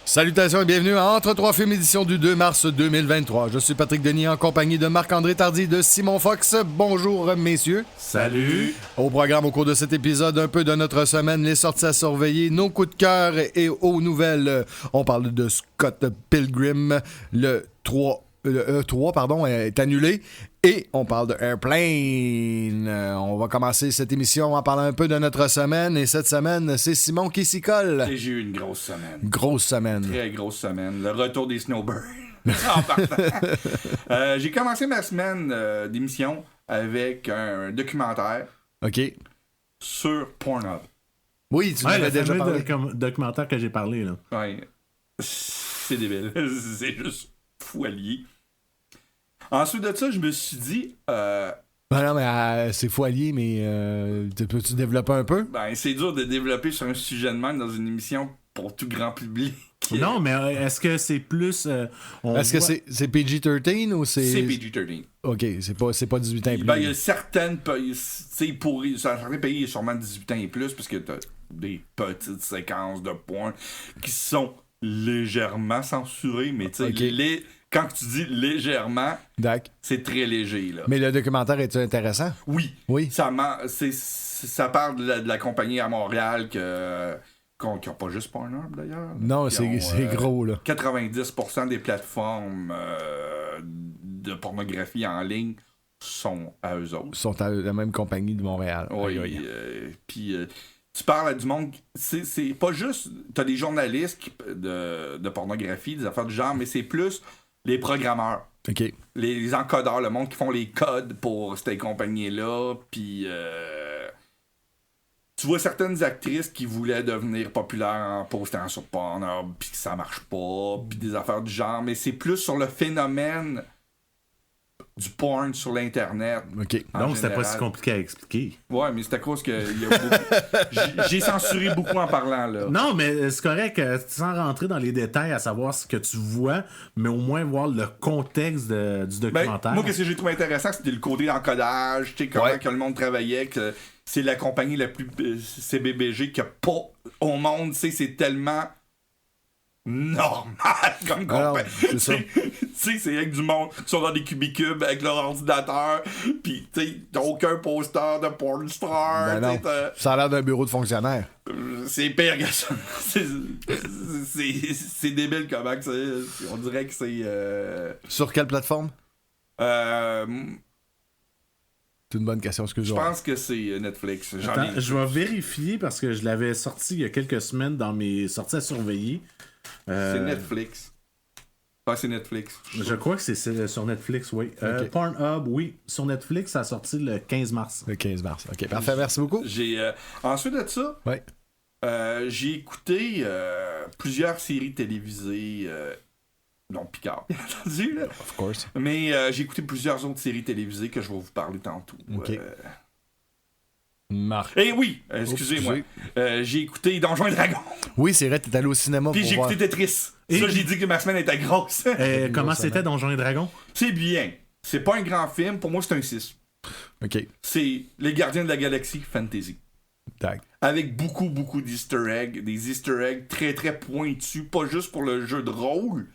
Salutations et bienvenue à Entre trois films édition du 2 mars 2023. Je suis Patrick Denis en compagnie de Marc-André Tardy de Simon Fox. Bonjour messieurs. Salut. Au programme au cours de cet épisode, un peu de notre semaine, les sorties à surveiller, nos coups de cœur et aux nouvelles. On parle de Scott Pilgrim, le E3 est annulé. Et on parle de Airplane. On va commencer cette émission en parlant un peu de notre semaine. Et cette semaine, c'est Simon qui s'y colle. Et j'ai eu une grosse semaine. Grosse semaine. Très grosse semaine. Le retour des Snowbirds. En partant. J'ai commencé ma semaine d'émission avec un documentaire OK. sur Pornhub. Oui, tu m'avais déjà parlé. Documentaire que j'ai parlé, là. Ouais. C'est débile. C'est juste fou à lier. Ensuite de ça, je me suis dit... non, mais c'est foilier, mais peux-tu développer un peu? Ben, c'est dur de développer sur un sujet de même dans une émission pour tout grand public. Non, mais est-ce que c'est plus... Est-ce que c'est PG-13 ou c'est... C'est PG-13. OK, c'est pas 18 ans et plus. Ben, il y a certaines pays, certains pays, il y a sûrement 18 ans et plus, parce que t'as des petites séquences de points qui sont légèrement censurées, mais tu sais, OK. Quand tu dis légèrement, c'est très léger, là. Mais le documentaire est-tu intéressant? Oui. Ça parle de la compagnie à Montréal qui n'a pas juste Pornhub, d'ailleurs. Non, c'est gros, là. 90% des plateformes de pornographie en ligne sont à eux autres. Sont à la même compagnie de Montréal. Oui, puis tu parles à du monde, c'est pas juste, t'as des journalistes de pornographie, des affaires du genre, mais c'est plus les programmeurs. OK. Les encodeurs, le monde qui font les codes pour ces compagnies-là, puis tu vois certaines actrices qui voulaient devenir populaires en postant sur Pornhub, puis que ça marche pas, puis des affaires du genre, mais c'est plus sur le phénomène du porn sur l'internet. OK. Donc c'était pas si compliqué à expliquer. Ouais, mais c'est à cause que y a beaucoup... j'ai censuré beaucoup en parlant, là. Non, mais c'est correct, sans rentrer dans les détails à savoir ce que tu vois, mais au moins voir le contexte du documentaire. Moi, ce que j'ai trouvé intéressant, c'était le côté encodage, tu sais, comment que le monde travaillait, que c'est la compagnie la plus CBBG qu'il n'y a pas au monde, tu sais, c'est tellement normal comme compagnie. C'est ça. Tu sais, c'est avec du monde qui sont dans des cubicubes avec leur ordinateur, pis tu sais, t'as aucun poster de porn star. Ben non. Ça a l'air d'un bureau de fonctionnaire. C'est pire que ça. C'est débile comment que c'est. On dirait que c'est... Sur quelle plateforme? C'est une bonne question, excuse-moi. Je pense que c'est Netflix. Attends, je vais vérifier parce que je l'avais sorti il y a quelques semaines dans mes sorties à surveiller. C'est Netflix. C'est Netflix. Je crois que c'est sur Netflix, oui. Okay. Pornhub, oui. Sur Netflix, ça a sorti le 15 mars. Le 15 mars. OK, parfait. Merci beaucoup. Ensuite de ça, j'ai écouté plusieurs séries télévisées, dont Picard, bien entendu. Là. Of course. Mais j'ai écouté plusieurs autres séries télévisées que je vais vous parler tantôt. OK. Marc. Eh oui, excusez-moi. J'ai écouté Donjons et Dragons. Oui, c'est vrai, t'es allé au cinéma puis pour j'ai voir. écouté Tetris. Et ça, j'ai dit que ma semaine était grosse. Comment c'était Donjons et Dragons? C'est bien. C'est pas un grand film. Pour moi, c'est un 6. OK. C'est Les Gardiens de la Galaxie Fantasy. Tac. Avec beaucoup, beaucoup d'easter eggs. Des easter eggs très, très pointus. Pas juste pour le jeu de rôle,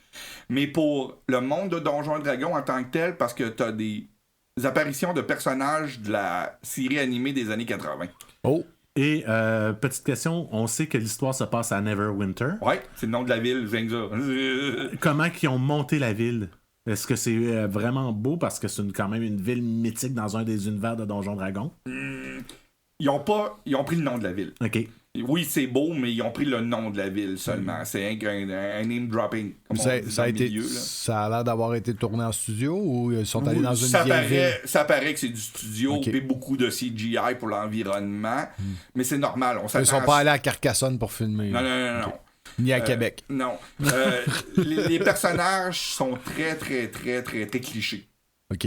mais pour le monde de Donjons et Dragons en tant que tel, parce que t'as des apparitions de personnages de la série animée des années 80. Oh! Et petite question, on sait que l'histoire se passe à Neverwinter. Ouais, c'est le nom de la ville, Comment qu'ils ont monté la ville? Est-ce que c'est vraiment beau parce que c'est quand même une ville mythique dans un des univers de Donjons Dragons? Ils ont pris le nom de la ville. OK. Oui, c'est beau, mais ils ont pris le nom de la ville seulement. C'est un name dropping. Ça a l'air d'avoir été tourné en studio ou ils sont allés dans une vieille ville? Ça paraît que c'est du studio, et beaucoup de CGI pour l'environnement, mais c'est normal. Ils sont pas allés à Carcassonne pour filmer. Non. Okay. Ni à Québec. Non. Les personnages sont très, très, très, très, très clichés. OK.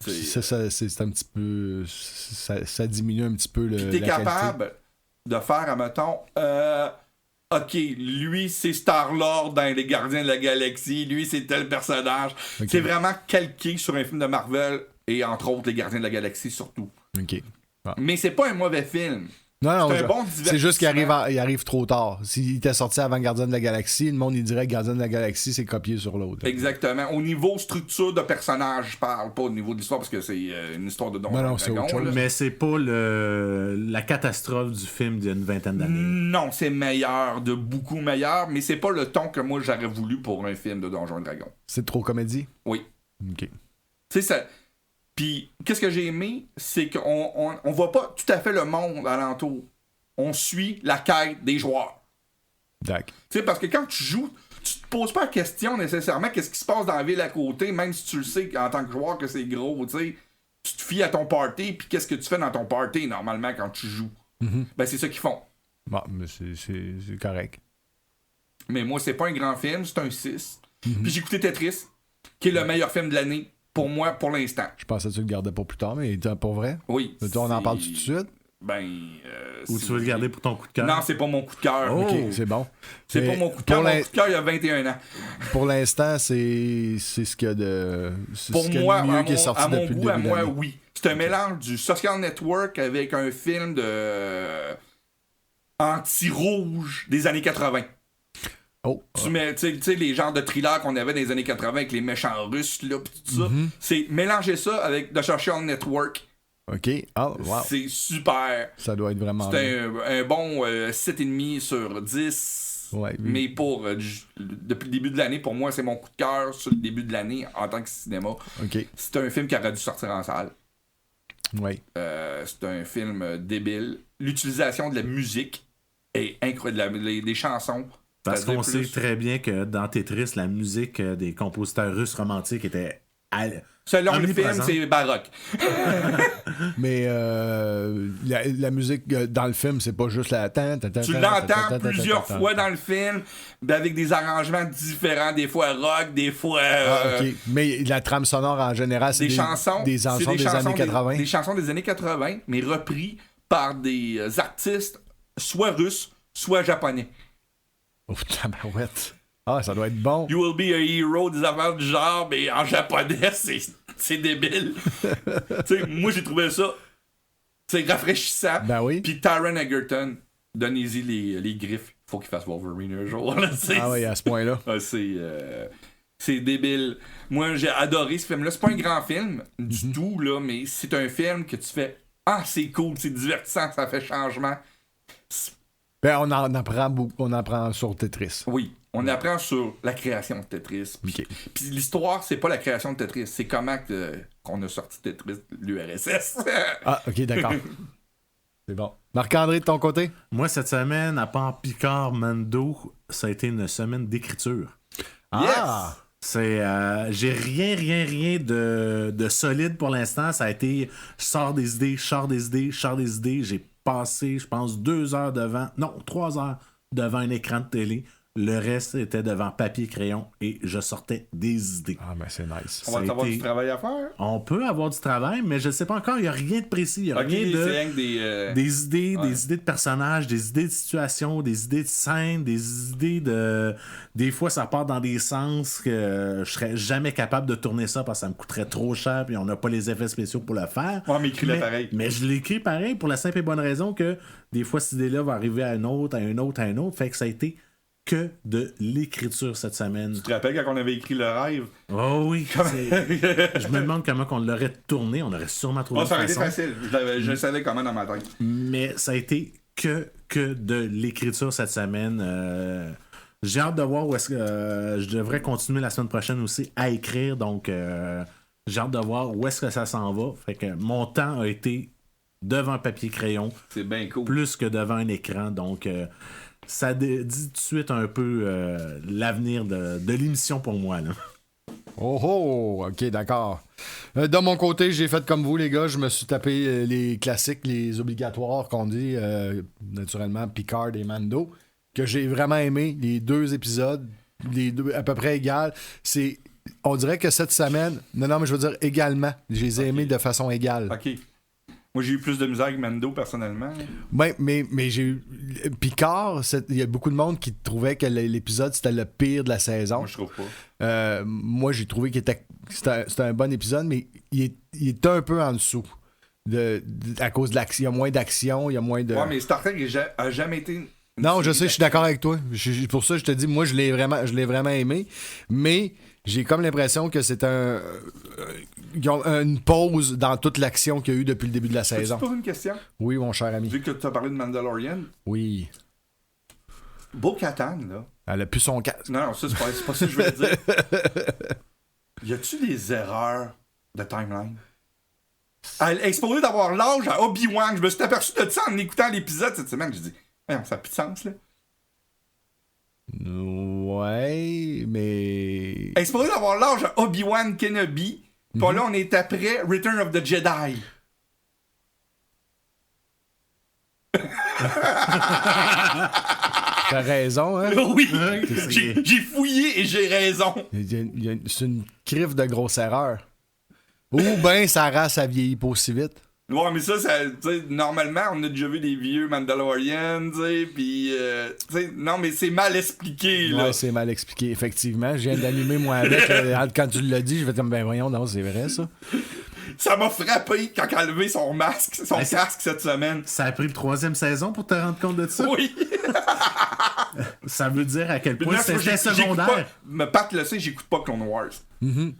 C'est un petit peu... Ça diminue un petit peu le... Puis t'es capable de faire, admettons, OK, lui, c'est Star-Lord dans Les Gardiens de la Galaxie, lui, c'est tel personnage. Okay. C'est vraiment calqué sur un film de Marvel, et entre autres, Les Gardiens de la Galaxie, surtout. OK. Mais c'est pas un mauvais film. Non, C'est un bon c'est juste qu'il divertissement. il arrive trop tard. S'il était sorti avant Gardien de la Galaxie, le monde il dirait que Gardien de la Galaxie, c'est copié sur l'autre. Exactement. Au niveau structure de personnage, je parle pas au niveau de l'histoire parce que c'est une histoire de Donjons Non, et c'est autre Dragons, chose. là. Mais c'est pas la catastrophe du film d'il y a une vingtaine d'années. Non, c'est meilleur, de beaucoup meilleur, mais c'est pas le ton que moi j'aurais voulu pour un film de Donjons et Dragons. C'est trop comédie? Oui. OK. Tu sais, ça. Puis, qu'est-ce que j'ai aimé, c'est qu'on voit pas tout à fait le monde alentour. On suit la quête des joueurs. D'accord. Tu sais, parce que quand tu joues, tu te poses pas la question nécessairement qu'est-ce qui se passe dans la ville à côté, même si tu le sais en tant que joueur que c'est gros, tu sais. Tu te fies à ton party, puis qu'est-ce que tu fais dans ton party normalement quand tu joues. Ben, c'est ça qu'ils font. Bon, mais c'est correct. Mais moi, c'est pas un grand film, c'est un 6. Puis j'ai écouté Tetris, qui est le meilleur film de l'année, pour moi, pour l'instant. Je pensais que tu le gardais pour plus tard, mais pour vrai? Oui. Toi, on en c'est- parle tout de suite? Ben. Ou si tu veux le vous- garder pour ton coup de cœur? Non, c'est pas mon coup de cœur. Oh. OK, c'est bon. C'est Mais pas mon coup de cœur. pour Mon coup de cœur, il y a 21 ans. Pour l'instant, c'est ce qu'il y a de. C'est Pour ce qu'il y a moi, de mieux à qui est mon, sorti à mon depuis le goût, à début de moi, l'année. oui. C'est un mélange du Social Network avec un film de anti-rouge des années 80. Oh, Tu sais, les genres de thrillers qu'on avait dans les années 80 avec les méchants russes, là, pis tout ça. C'est mélanger ça avec The Social Network. OK. Ah, wow. C'est super. Ça doit être vraiment bien. C'est un bon 7,5 sur 10. Ouais, oui. Mais pour depuis le début de l'année, pour moi, c'est mon coup de cœur sur le début de l'année en tant que cinéma. OK. C'est un film qui aurait dû sortir en salle. Oui. C'est un film débile. L'utilisation de la musique est incroyable. Les chansons. Parce c'est-à-dire qu'on sait plus- très bien que dans Tetris, la musique des compositeurs russes romantiques était Selon le film, omniprésente. c'est baroque. Mais la musique dans le film, c'est pas juste la... Tu l'entends plusieurs fois dans le film, ben avec des arrangements différents, des fois rock, des fois Ah, OK. Mais la trame sonore, en général, c'est des chansons. des c'est chansons des années 80. Des chansons des années 80, mais repris par des artistes soit russes, soit japonais. Oh, tabarouette. Ah, ça doit être bon. You will be a hero, des affaires du genre, mais en japonais, c'est débile. Tu sais, moi, j'ai trouvé ça, c'est rafraîchissant. Ben oui. Puis Taron Egerton, donnez-y les griffes. Faut qu'il fasse Wolverine un jour. Là, Ah oui, à ce point-là. Ah, c'est débile. Moi, j'ai adoré ce film-là. C'est pas un grand film du tout, là, mais c'est un film que tu fais « Ah, c'est cool, c'est divertissant, ça fait changement. » Ben, on en apprend beaucoup. On apprend sur Tetris. Oui, on apprend sur la création de Tetris. OK. Puis l'histoire, c'est pas la création de Tetris, c'est comment qu'on a sorti Tetris de l'URSS. Ah, OK, d'accord. C'est bon. Marc-André, de ton côté? Moi, cette semaine, à part Picard Mando, ça a été une semaine d'écriture. Ah! C'est j'ai rien de solide pour l'instant. Ça a été je sors des idées. J'ai passé, je pense, 3 heures devant un écran de télé. Le reste était devant papier crayon et je sortais des idées. Ah, ben c'est nice. On va Ça a avoir été- du travail à faire. On peut avoir du travail, mais je ne sais pas encore, il n'y a rien de précis. Il n'y a Ok, rien de. c'est rien que des... Des idées, Ouais. des idées de personnages, des idées de situations, des idées de scènes, des idées de... Des fois, ça part dans des sens que je serais jamais capable de tourner ça parce que ça me coûterait trop cher puis on n'a pas les effets spéciaux pour le faire. Ouais, mais écris-le pareil. Mais je l'écris pareil pour la simple et bonne raison que des fois, cette idée-là va arriver à un autre, à un autre, à un autre. Fait que ça a été que de l'écriture cette semaine. Tu te rappelles quand on avait écrit le rêve? Oh oui. Je me demande comment on l'aurait tourné. On aurait sûrement trouvé Oh, ça aurait une été façon. facile. Je le savais comment dans ma tête. Mais ça a été que de l'écriture cette semaine. J'ai hâte de voir où est-ce que je devrais continuer la semaine prochaine aussi à écrire. Donc, j'ai hâte de voir où est-ce que ça s'en va. Fait que mon temps a été devant papier crayon C'est bien cool. plus que devant un écran. Donc, ça dit tout de suite un peu l'avenir de l'émission pour moi. Là. Oh oh, ok, d'accord. De mon côté, j'ai fait comme vous, les gars. Je me suis tapé les classiques, les obligatoires qu'on dit, naturellement, Picard et Mando, que j'ai vraiment aimé. Les 2 épisodes, les 2 à peu près égales. On dirait que cette semaine, non, mais je veux dire également. Je les ai aimés de façon égale. Ok. Moi, j'ai eu plus de misère avec Mando, personnellement. Ouais, mais j'ai eu. Picard, il y a beaucoup de monde qui trouvait que l'épisode c'était le pire de la saison. Moi, je trouve pas. Moi, j'ai trouvé c'était un bon épisode, mais il est un peu en dessous. à cause de l'action. Il y a moins d'action, il y a moins de... Ouais, mais Star Trek a jamais été... Non, je sais, je suis d'accord avec toi. Pour ça, je te dis, moi, je l'ai vraiment aimé. Mais j'ai comme l'impression que c'est ils ont une pause dans toute l'action qu'il y a eu depuis le début de la saison. Tu te poses une question? Oui, mon cher ami. Vu que tu as parlé de Mandalorian, Oui. Bo-Katan, là... Elle a plus son casque. Non, ça, c'est pas ça que je voulais dire. Y a-tu des erreurs de timeline? Elle est exposée d'avoir l'âge à Obi-Wan. Je me suis aperçu de ça en écoutant l'épisode cette semaine. J'ai dit, ça n'a plus de sens, là. Ouais, mais... Elle est exposée d'avoir l'âge à Obi-Wan Kenobi. Puis là, on est après Return of the Jedi. T'as raison, hein? Oui, j'ai fouillé et j'ai raison. C'est une crif de grosse erreur. Ou ben sa race a vieilli pas aussi vite. Ouais, mais ça tu sais, normalement, on a déjà vu des vieux Mandalorians, tu sais, pis, tu sais, non, mais c'est mal expliqué, là. Ouais, c'est mal expliqué, effectivement. Je viens d'allumer, moi, avec. Quand tu l'as dit, je vais te dire, ben voyons, non, c'est vrai, ça. Ça m'a frappé quand elle a levé son casque cette semaine. Ça a pris le 3e saison pour te rendre compte de ça? Oui! Ça veut dire à quel point Là, c'était secondaire. Mais Pat le sait, j'écoute pas Clone Wars. Mm-hmm.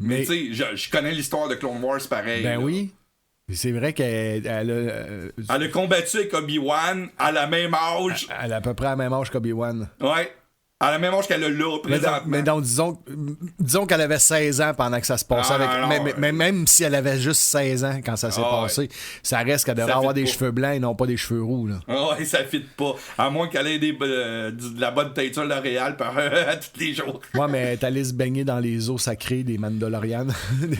Mais tu sais, je connais l'histoire de Clone Wars pareil. Ben là. oui. C'est vrai qu'elle Elle a combattu avec Obi-Wan à la même âge. elle a à peu près la même âge qu'Obi-Wan. Ouais. À la même âge qu'elle a là, présentement. Mais donc, disons qu'elle avait 16 ans pendant que ça se passait. Mais même si elle avait juste 16 ans quand ça s'est passé, ça reste qu'elle devrait avoir des cheveux blancs et non pas des cheveux roux. Là. Ouais, ça fit pas. À moins qu'elle ait de la bonne teinture L'Oréal tous les jours. Ouais, mais elle est allée se baigner dans les eaux sacrées des Mandalorians.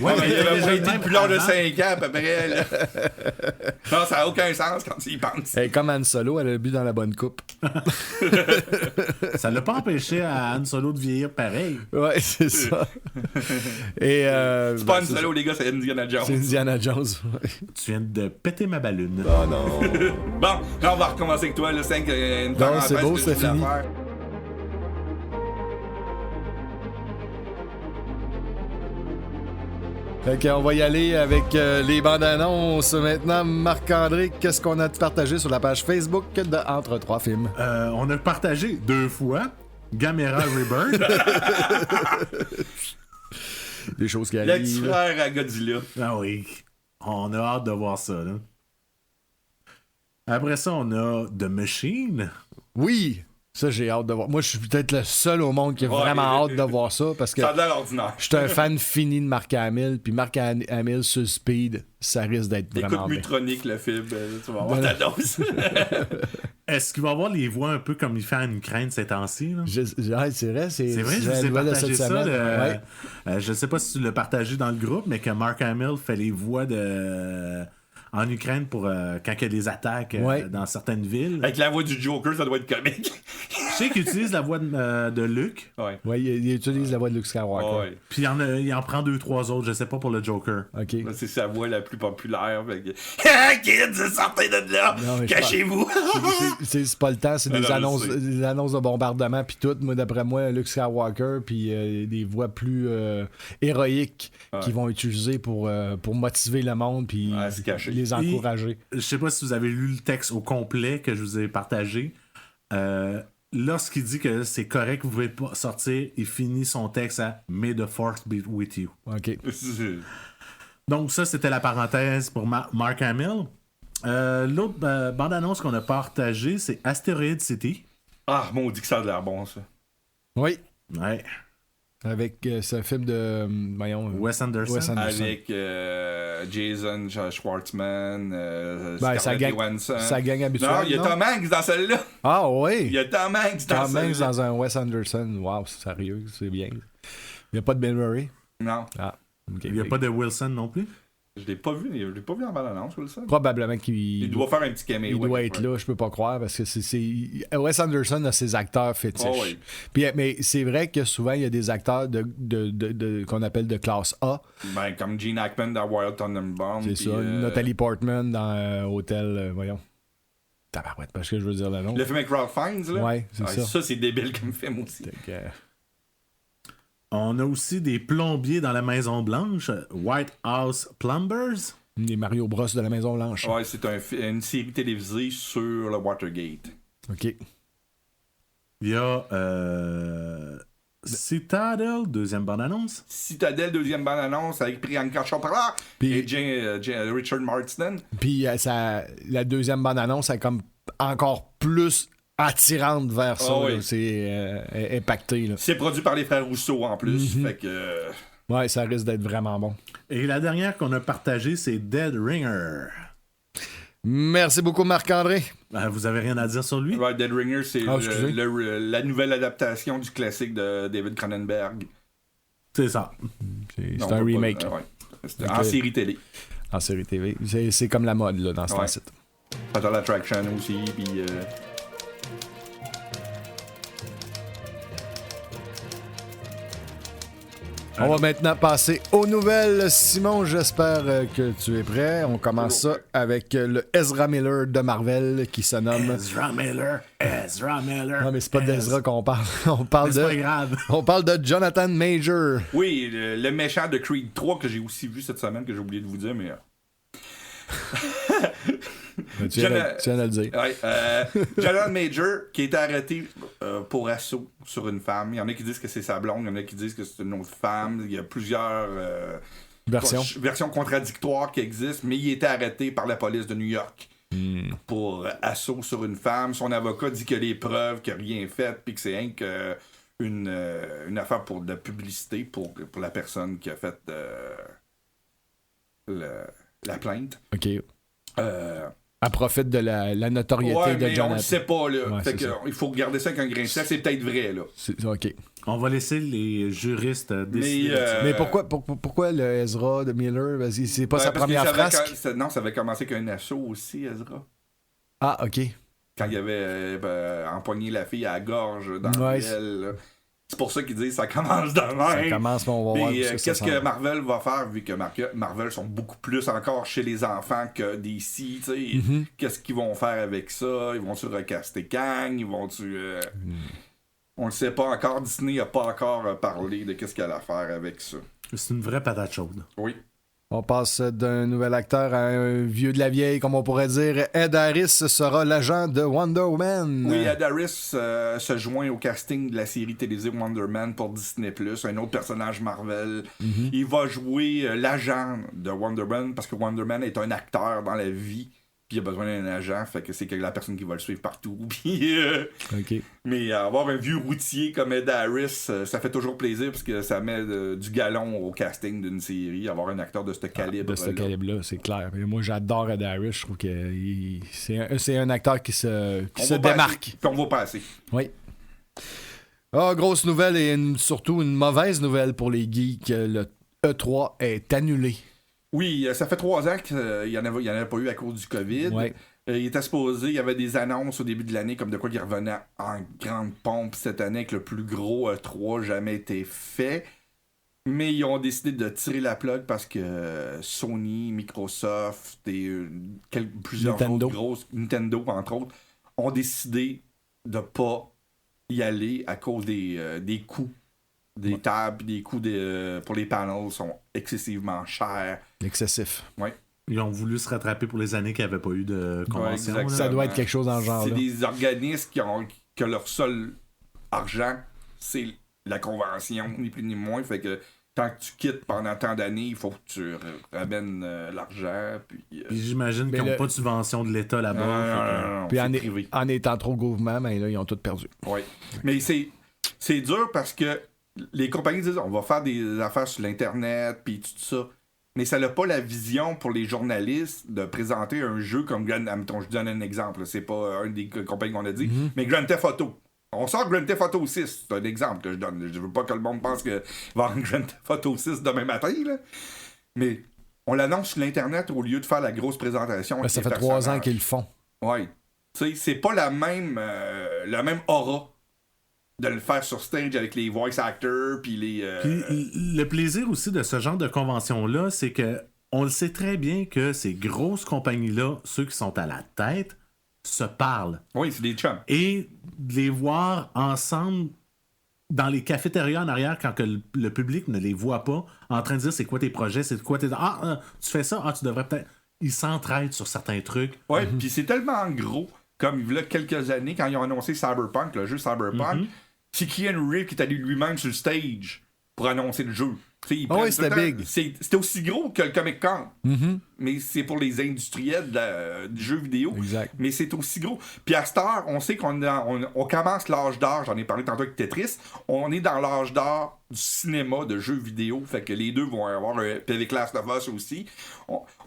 Ouais, mais il avait pas été plus long de 5 ans à peu près. Là. Non, ça n'a aucun sens quand tu y penses. Elle est comme Han Solo, elle a bu dans la bonne coupe. Ça l'a pas empêché à Han Solo de vieillir pareil. Ouais, c'est ça. Et, c'est pas Han Solo, les gars, c'est Indiana Jones. C'est Indiana Jones. Ouais. Tu viens de péter ma ballonne. Oh non. Bon, là, on va recommencer avec toi, le 5. Non, c'est beau, c'est fini. Fait qu'on va y aller avec les bandes annonces. Maintenant, Marc-André, qu'est-ce qu'on a partagé sur la page Facebook de Entre Trois Films? On a partagé 2 fois Gamera Rebirth. Des choses qui Le arrivent. petit frère à Godzilla. Ah oui. On a hâte de voir ça, là. Après ça, on a The Machine. Oui! Ça, j'ai hâte de voir. Moi, je suis peut-être le seul au monde qui a vraiment hâte de voir ça parce que Ça a l'air ordinaire. je suis un fan fini de Mark Hamill, puis Mark Hamill sur Speed, ça risque d'être vraiment Écoute bien. Mutronic, le film, tu vas avoir ta dose. Est-ce qu'il va avoir les voix un peu comme il fait en Ukraine ces temps-ci? Là? C'est vrai, C'est vrai, je la vous ai nouvelle de partagé cette ça. semaine. Ouais. Je sais pas si tu l'as partagé dans le groupe, mais que Mark Hamill fait les voix en Ukraine pour quand il y a des attaques dans certaines villes. Avec la voix du Joker, ça doit être comique. Je sais qu'il utilise la voix de Luke. Ouais. Ouais, il utilise la voix de Luke Skywalker. Ouais. Puis il en prend 2-3 autres, je sais pas pour le Joker. OK. Là, c'est sa voix la plus populaire. Fait que... Kids, sortez de là! Non, Cachez-vous! C'est pas le temps, c'est des Non, annonces, je sais. des annonces de bombardement puis tout. Moi, d'après moi, Luke Skywalker puis des voix plus héroïques qu'ils vont utiliser pour motiver le monde puis se cacher. les encourager. Je sais pas si vous avez lu le texte au complet que je vous ai partagé. Lorsqu'il dit que c'est correct, vous pouvez pas sortir, il finit son texte à May the Force be with you. OK. Donc ça, c'était la parenthèse pour Mark Hamill. L'autre bande-annonce qu'on a partagée, c'est Asteroid City. Ah, maudit que ça a l'air bon, ça. Oui. Ouais. Avec ce film de Wes Anderson. Avec Jason Schwartzman, ça Scarlett Johansson. Sa gang habituelle. Non, il y a Tom Hanks dans celle-là. Ah oui. Il y a Tom Hanks dans Tom Hanks celle-là. dans un Wes Anderson. Wow, c'est sérieux, c'est bien. Il n'y a pas de Bill Murray. Non, Ah. OK. Il n'y a pas de Wilson non plus. je l'ai pas vu en bande-annonce, Wilson. Probablement qu'il Il doit faire un petit caméo. il doit être là, je peux pas croire, parce que Wes Anderson a ses acteurs fétiches. Oh, oui. Puis, mais c'est vrai que souvent, il y a des acteurs qu'on appelle de classe A. Ben, comme Gene Hackman dans Wild Thunderbolt. C'est ça. Natalie Portman dans Hôtel... voyons. Tabarouette, parce que je veux dire le nom. Le film avec Ralph Fiennes, là. Ouais, c'est ça. Ça, c'est débile comme film aussi. On a aussi des plombiers dans la Maison Blanche, White House Plumbers. Les Mario Bros de la Maison-Blanche. Ouais, c'est une série télévisée sur le Watergate. OK. Il y a Citadel, deuxième bande-annonce. Citadel, deuxième bande-annonce avec Priyanka Chopra Puis- et Richard Marsden. Puis la deuxième bande-annonce est comme encore plus attirante vers ça. Ah oui. Là. C'est impacté. Là. C'est produit par les frères Rousseau en plus. Fait que. Ouais, ça risque d'être vraiment bon. Et la dernière qu'on a partagée, c'est Dead Ringer. Merci beaucoup, Marc-André. Vous avez rien à dire sur lui? Ouais, Dead Ringer, c'est excusez. la nouvelle adaptation du classique de David Cronenberg. C'est ça. C'est Non, un pas- remake ouais. C'était Ok. en série télé. en série TV. C'est comme la mode là, dans ce Ouais. temps-ci. Fatal Attraction aussi, puis. On va maintenant passer aux nouvelles. Simon, j'espère que tu es prêt. On commence ça avec le Ezra Miller de Marvel qui se nomme... Ezra Miller. Non, mais c'est pas d'Ezra qu'on parle. On parle C'est pas de... grave. On parle de Jonathan Major. Oui, le méchant de Creed 3 que j'ai aussi vu cette semaine, que j'ai oublié de vous dire, mais. Tu viens de le dire. Ouais, Jonathan Major qui a été arrêté pour assaut sur une femme. Il y en a qui disent que c'est sa blonde, il y en a qui disent que c'est une autre femme. Il y a plusieurs versions contradictoires qui existent, mais il a été arrêté par la police de New York pour assaut sur une femme. Son avocat dit que les preuves, qu'il n'a rien fait, puis que c'est rien que une affaire pour de la publicité pour la personne qui a fait la plainte. OK. Elle profite de la notoriété Ouais, de mais Jonathan. on le sait pas, là. Ouais, Fait c'est que, ça. il faut regarder ça avec un grain de sel. C'est peut-être vrai, là. OK. On va laisser les juristes décider. Mais pourquoi le Ezra de Miller? Vas-y, c'est pas sa parce que première ça avait frasque? non, ça avait commencé avec un assaut aussi, Ezra. Ah, OK. Quand il avait empoigné la fille à la gorge dans Ouais, elle. Là. C'est pour ça qu'ils disent ça commence de Ça même. commence, mais on va voir Puis, où ça qu'est-ce s'en que va. Marvel va faire, vu que Marvel sont beaucoup plus encore chez les enfants que DC, tu sais. Mm-hmm. Qu'est-ce qu'ils vont faire avec ça? Ils vont-tu recaster Kang? Ils vont-tu... On le sait pas encore. Disney n'a pas encore parlé de qu'est-ce qu'elle a à faire avec ça. C'est une vraie patate chaude. Oui. On passe d'un nouvel acteur à un vieux de la vieille, comme on pourrait dire. Ed Harris sera l'agent de Wonder Woman. Oui, Ed Harris se joint au casting de la série télévisée Wonder Man pour Disney+, un autre personnage Marvel. Il va jouer l'agent de Wonder Man parce que Wonder Man est un acteur dans la vie. Puis il a besoin d'un agent, fait que c'est la personne qui va le suivre partout. Puis, OK. mais avoir un vieux routier comme Ed Harris, ça fait toujours plaisir parce que ça met du galon au casting d'une série, avoir un acteur de ce calibre. De ce calibre-là, c'est clair. Mais moi, j'adore Ed Harris. Je trouve que c'est un acteur qui se démarque. Puis on va passer. Oui. Ah, grosse nouvelle et surtout une mauvaise nouvelle pour les geeks. Le E3 est annulé. Oui, ça fait 3 ans qu'il n'y en avait pas eu à cause du COVID. Ouais. Il était supposé, il y avait des annonces au début de l'année comme de quoi il revenait en grande pompe cette année avec le plus gros E3 jamais été fait. Mais ils ont décidé de tirer la plug parce que Sony, Microsoft et plusieurs Nintendo. autres grosses, Nintendo entre autres, ont décidé de pas y aller à cause des coûts. Des tables, des coûts pour les panels sont excessivement chers. Excessif. Ouais. Ils ont voulu se rattraper pour les années qu'il n'y avait pas eu de convention. exactement. là. Ça doit être quelque chose dans le genre. C'est Là. des organismes que leur seul argent, c'est la convention, ni plus ni moins. Fait que tant que tu quittes pendant tant d'années, il faut que tu ramènes l'argent. Puis, Puis j'imagine qu'ils n'ont pas de subvention de l'État là-bas. non, Puis c'est privé. en étant trop gouvernement, ben là, ils ont tout perdu. Ouais. Mais c'est dur parce que les compagnies disent on va faire des affaires sur l'Internet, puis tout ça. Mais ça n'a pas la vision pour les journalistes de présenter un jeu comme je donne un exemple, c'est pas un des compagnies qu'on a dit, mais Grand Theft Auto. On sort Grand Theft Auto 6, c'est un exemple que je donne. Je veux pas que le monde pense qu'il va y avoir un Grand Theft Auto 6 demain matin, là. Mais on l'annonce sur l'Internet au lieu de faire la grosse présentation. Ben, avec ça les fait 3 ans personnages. qu'ils le font. Ouais. Tu sais, c'est pas la même aura de le faire sur stage avec les voice actors puis les... Puis le plaisir aussi de ce genre de convention-là, c'est que on le sait très bien que ces grosses compagnies-là, ceux qui sont à la tête, se parlent. Oui, c'est des chums. Et de les voir ensemble dans les cafétérias en arrière, quand que le public ne les voit pas, en train de dire c'est quoi tes projets, c'est quoi tes... tu fais ça, tu devrais peut-être... Ils s'entraident sur certains trucs. Ouais, puis c'est tellement gros, comme il y a quelques années, quand ils ont annoncé Cyberpunk, le jeu Cyberpunk, c'est Keanu Reeves qui est allé lui-même sur le stage pour annoncer le jeu. Oui, c'était big. C'était aussi gros que le Comic Con. Mais c'est pour les industriels du jeu vidéo. Exact. Mais c'est aussi gros. Puis à cette heure, on sait qu'on commence l'âge d'or. J'en ai parlé tantôt avec Tetris. On est dans l'âge d'or du cinéma, de jeux vidéo. Fait que les deux vont avoir puis avec Last of Us aussi.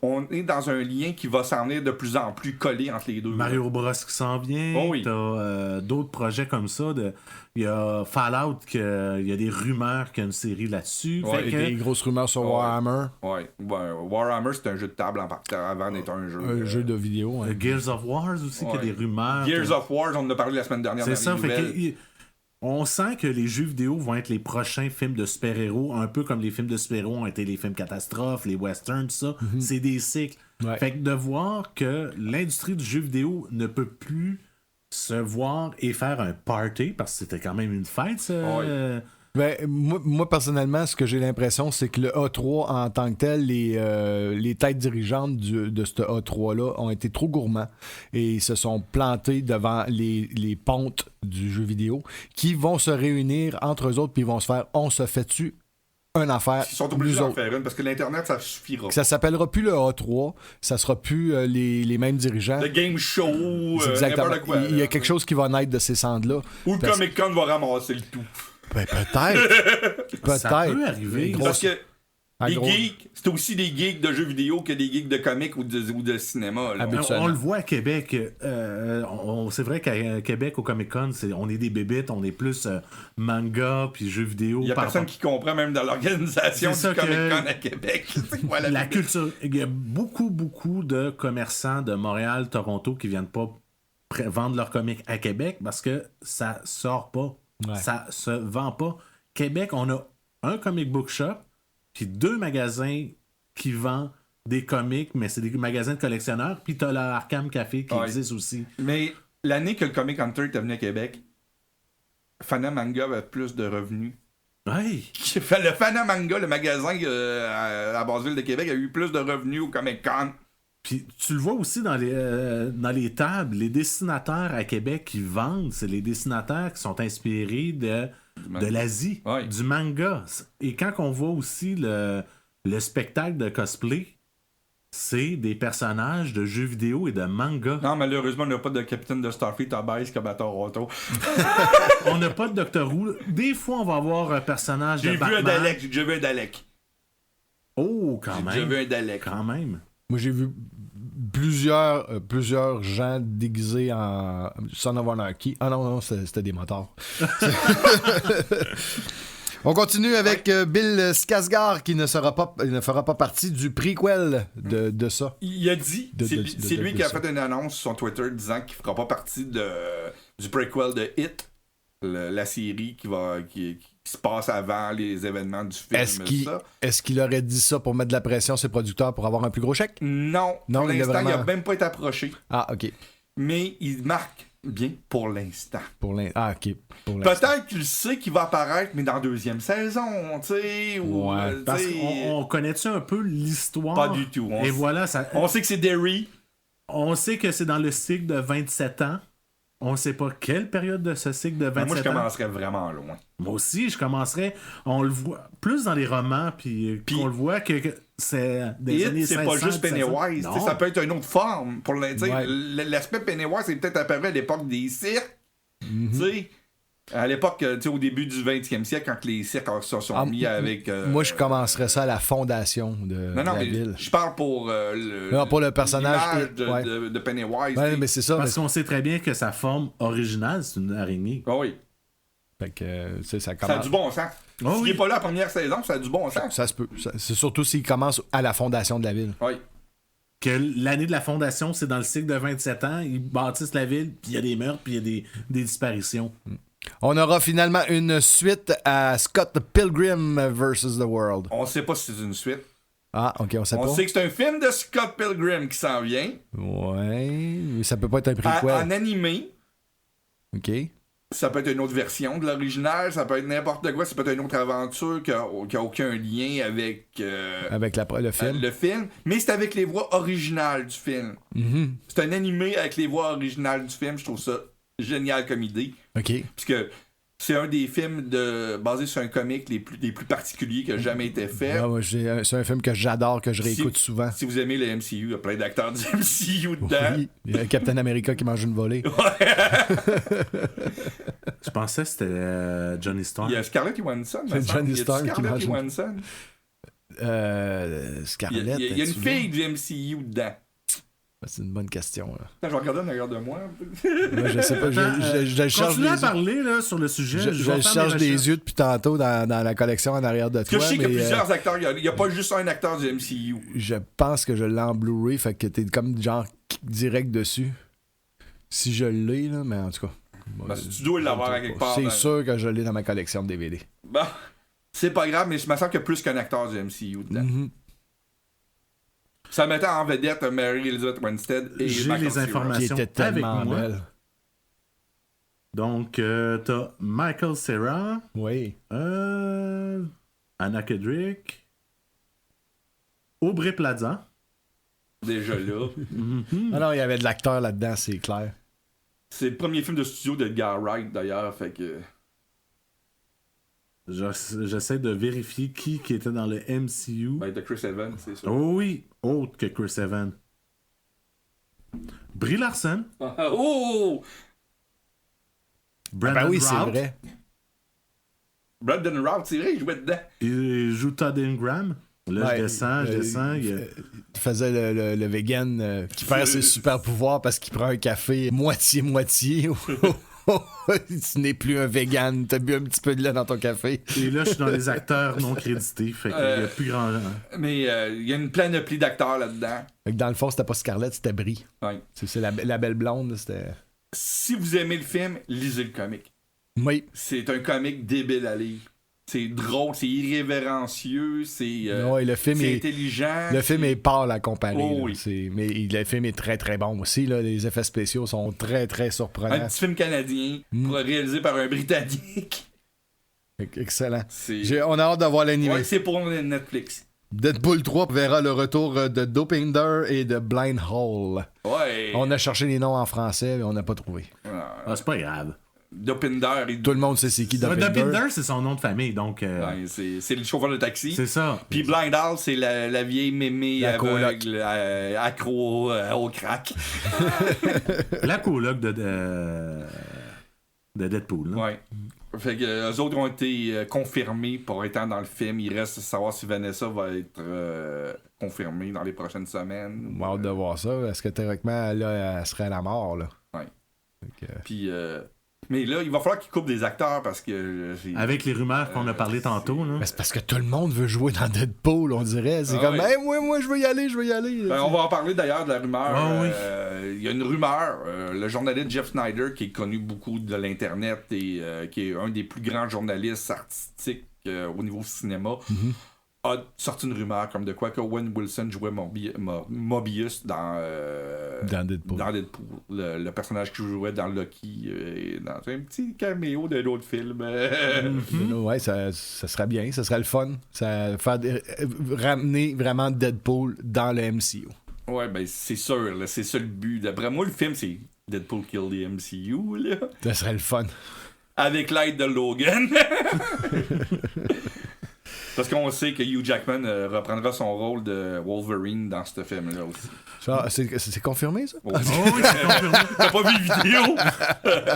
On est dans un lien qui va s'en venir de plus en plus collé entre les deux. Mario Bros qui s'en vient. Oh oui. T'as d'autres projets comme ça. Il y a Fallout, il y a des rumeurs qu'il y a une série là-dessus. Ouais, des grosses rumeurs sur Warhammer. Ouais. Warhammer, c'est un jeu de table en partant avant d'être un jeu. Un jeu de vidéo. Hein. Gears of War aussi, qu'il y a des rumeurs. Gears of War, on en a parlé la semaine dernière. C'est ça, on sent que les jeux vidéo vont être les prochains films de super-héros, un peu comme les films de super-héros ont été les films catastrophes, les westerns, tout ça. C'est des cycles. Ouais. Fait que de voir que l'industrie du jeu vidéo ne peut plus se voir et faire un party, parce que c'était quand même une fête, ça. Ben, moi, personnellement, ce que j'ai l'impression, c'est que le A3 en tant que tel, les têtes dirigeantes de ce A3-là ont été trop gourmands et se sont plantés devant les pontes du jeu vidéo qui vont se réunir entre eux autres puis ils vont se faire « on se fait-tu une affaire ». Ils sont obligés d'en faire une parce que l'Internet, ça suffira. Ça s'appellera plus le A3, ça sera plus les mêmes dirigeants. Le game show, exactement. n'importe quoi. Il y a quelque chose qui va naître de ces cendres-là. Ou le Comic Con va ramasser le tout. Ben, peut-être. Ça peut arriver. Parce que les geeks, c'est aussi des geeks de jeux vidéo que des geeks de comics ou de cinéma. Là. On le voit à Québec. C'est vrai qu'à Québec, au Comic-Con, on est des bébites, on est plus manga puis jeux vidéo. Il y a personne qui comprend même dans l'organisation du Comic-Con à Québec. C'est quoi la culture. Il y a beaucoup de commerçants de Montréal, Toronto qui viennent pas vendre leurs comics à Québec parce que ça sort pas. Ouais. Ça se vend pas. Québec, on a un comic book shop puis 2 magasins qui vendent des comics, mais c'est des magasins de collectionneurs, puis t'as l'Arkham Café qui existe aussi. Mais l'année que le Comic Hunter est venu à Québec, Fana Manga avait plus de revenus. Oui. Le Fana Manga, le magasin à Basseville de Québec, a eu plus de revenus au Comic Con. Puis tu le vois aussi dans les tables, les dessinateurs à Québec qui vendent, c'est les dessinateurs qui sont inspirés de l'Asie, du manga. Et quand on voit aussi le spectacle de cosplay, c'est des personnages de jeux vidéo et de manga. Non, malheureusement, on n'a pas de capitaine de Starfleet à Base comme à Toronto. On n'a pas de Doctor Who. Des fois, on va avoir un personnage de Batman. J'ai déjà vu un Dalek. Oh, quand même. J'ai déjà vu un Dalek. Quand même. Moi, j'ai vu plusieurs gens déguisés en Son of Anarchy. Ah non, c'était des motards. On continue avec Bill Skarsgård qui ne fera pas partie du prequel de ça. Il a dit, c'est lui qui a fait une annonce sur son Twitter disant qu'il ne fera pas partie du prequel de Hit, la série qui se passe avant les événements du film. Est-ce qu'il aurait dit ça pour mettre de la pression sur ses producteurs pour avoir un plus gros chèque? Non, pour l'instant, il n'a même pas été approché. Ah, OK. Mais il marque bien pour l'instant. OK. Peut-être qu'il sait qu'il va apparaître, mais dans la 2e saison, tu sais. Parce qu'on connaît-tu un peu l'histoire? Pas du tout. Et voilà, on sait que c'est Derry. On sait que c'est dans le cycle de 27 ans. On ne sait pas quelle période de ce cycle de 27 ans. Moi, je commencerais vraiment loin. Moi aussi, je commencerais. On le voit plus dans les romans, puis on le voit que c'est des années 500. C'est pas juste Pennywise. Ça peut être une autre forme. L'aspect Pennywise est peut-être apparu à l'époque des cirques. À l'époque, au début du 20e siècle, quand les cirques se sont mis avec... moi, je commencerais ça à la fondation de la ville. Je parle pour pour le personnage de Pennywise. Ouais, mais c'est ça. Parce qu'on sait très bien que sa forme originale, c'est une araignée. Ah oui. Fait que, ça a du bon sens. S'il n'est pas là la première saison, ça a du bon sens. Ça se peut. C'est surtout s'il commence à la fondation de la ville. Oui. Que l'année de la fondation, c'est dans le cycle de 27 ans. Ils bâtissent la ville, puis il y a des meurtres, puis il y a des disparitions. On aura finalement une suite à Scott Pilgrim vs. The World. On sait pas si c'est une suite. Ah, OK, on sait pas. On sait que c'est un film de Scott Pilgrim qui s'en vient. Ouais, mais ça peut pas être un prequel. En animé. OK. Ça peut être une autre version de l'original, ça peut être n'importe quoi, ça peut être une autre aventure qui a aucun lien avec, le film. le film, mais c'est avec les voix originales du film. Mhm. C'est un animé avec les voix originales du film, je trouve ça génial comme idée. OK. Puisque c'est un des films basé sur un comic les plus particuliers qui a jamais été fait. Ouais, c'est un film que j'adore, que je réécoute souvent. Si vous aimez le MCU, il y a plein d'acteurs du MCU dedans. Oui, il y a Captain America qui mange une volée. Je pensais que c'était Johnny Storm. Il y a Scarlett Johansson. C'est Johnny Storm qui mange une- Johansson. Scarlett. Il y a une tu fille du MCU dedans. C'est une bonne question. Là. Attends, je vais regarder en arrière de moi. Moi, je sais pas, je cherche Continue à des parler là, sur le sujet. je vais faire cherche mes des recherches. yeux depuis tantôt dans la collection en arrière de Parce que toi. je sais qu'il y a mais, plusieurs acteurs. Il n'y a pas juste un acteur du MCU. je pense que je l'ai en Blu-ray, fait que t'es comme genre direct dessus. Si je l'ai, là, mais en tout cas. Parce que tu dois l'avoir à quelque part. C'est sûr que je l'ai dans ma collection de DVD. Bon, c'est pas grave, mais je me sens qu'il y a plus qu'un acteur du MCU dedans. Mhm. Ça mettait en vedette Mary Elizabeth Winstead et J'ai Michael les Cera. informations. Qui était tellement avec moi. belle. Donc, t'as Michael Cera, Oui. Anna Kendrick, Aubrey Plaza. Déjà là. Ah non, il y avait de l'acteur là-dedans, c'est clair. C'est le premier film de studio d'Edgar Wright d'ailleurs, fait que. J'essaie de vérifier qui était dans le MCU. Ben, de Chris Evans, c'est ça. Oh oui, autre que Chris Evans. Brie Larson, Oh! Brandon Ben oui, c'est Routh, vrai. Brandon Routh, c'est vrai, il jouait dedans. il joue Todd Ingram. Là, Ouais, je descends. il faisait le vegan qui perd ses super pouvoirs parce qu'il prend un café moitié-moitié. Tu n'es plus un vegan, t'as bu un petit peu de lait dans ton café. Et là, je suis dans les acteurs non crédités. Fait qu'il y a plus grand. Mais il y a une panoplie d'acteurs là-dedans. Fait que dans le fond, c'était pas Scarlett, c'était Brie. Ouais. C'est la belle blonde, c'était... Si vous aimez le film, lisez le comic. Oui. C'est un comic débile à lire. C'est drôle, c'est irrévérencieux, c'est Ouais, le film c'est est... intelligent. Le film est pâle à comparer. Oh, là. oui. Mais le film est très très bon aussi. Là. Les effets spéciaux sont très très Un surprenants. petit film canadien réalisé par un Britannique. Excellent. C'est... On a hâte de voir l'animé. Ouais, c'est pour Netflix. Deadpool 3 verra le retour de Dopinder et de Blind Hole. Ouais. On a cherché les noms en français, mais on n'a pas trouvé. Ah, c'est pas grave. Dopinder, Tout le monde sait c'est qui Dopinder. Dopinder, c'est son nom de famille. Donc, ouais, c'est le chauffeur de taxi. c'est ça. Puis Blind Hall, c'est la vieille mémé La aveugle, accro au crack. La coloc de Deadpool. Là. Ouais. Fait que eux autres ont été confirmés pour être dans le film. Il reste à savoir si Vanessa va être confirmée dans les prochaines semaines. On a hâte de voir ça. Est-ce que théoriquement, là, elle serait à la mort, là? Ouais. Fait que, Puis, mais là, il va falloir qu'ils coupent des acteurs parce que. Avec les rumeurs qu'on a parlé tantôt. Là. mais c'est parce que tout le monde veut jouer dans Deadpool, on dirait. C'est Ah comme, oui. hey, moi, je veux y aller. Ben, on va en parler d'ailleurs de la rumeur. Ah oui. Il y a une rumeur. Le journaliste Jeff Snyder, qui est connu beaucoup de l'Internet et qui est un des plus grands journalistes artistiques au niveau cinéma, a sorti une rumeur comme de quoi que Owen Wilson jouait Mobius dans Deadpool. Dans Deadpool. Le personnage qu'il jouait dans Loki, dans un petit caméo d'un autre film. Ouais, ça serait bien, ça serait le fun. Ramener vraiment Deadpool dans le MCU. Ouais, ben c'est sûr, là, c'est ça le but. D'après moi, le film, c'est Deadpool Kill the MCU, là. Ça serait le fun. Avec l'aide de Logan. Parce qu'on sait que Hugh Jackman reprendra son rôle de Wolverine dans ce film-là aussi. Ça, c'est confirmé, ça? Oh, Oh oui, c'est confirmé. T'as pas vu la vidéo?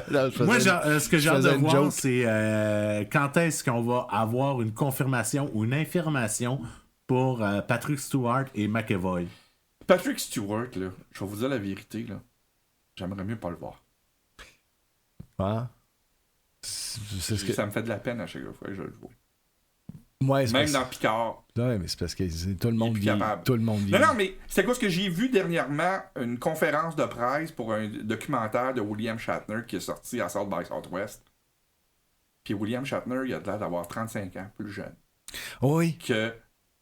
Là, je Moi, faisais- ce que j'ai hâte faisais de une voir, joke. c'est quand est-ce qu'on va avoir une confirmation ou une information pour Patrick Stewart et McAvoy. Patrick Stewart, là, je vais vous dire la vérité, là. J'aimerais mieux pas le voir. Ah. C'est ce que... Ça me fait de la peine à chaque fois que je le vois. Ouais, c'est Même parce... dans Picard. Ouais, mais c'est parce que tout le monde plus vit. capable. Tout le monde vit. Non, mais c'est quoi ce que j'ai vu dernièrement? Une conférence de presse pour un documentaire de William Shatner qui est sorti à South by Southwest. Puis William Shatner, il a l'air d'avoir 35 ans, plus jeune Oui. que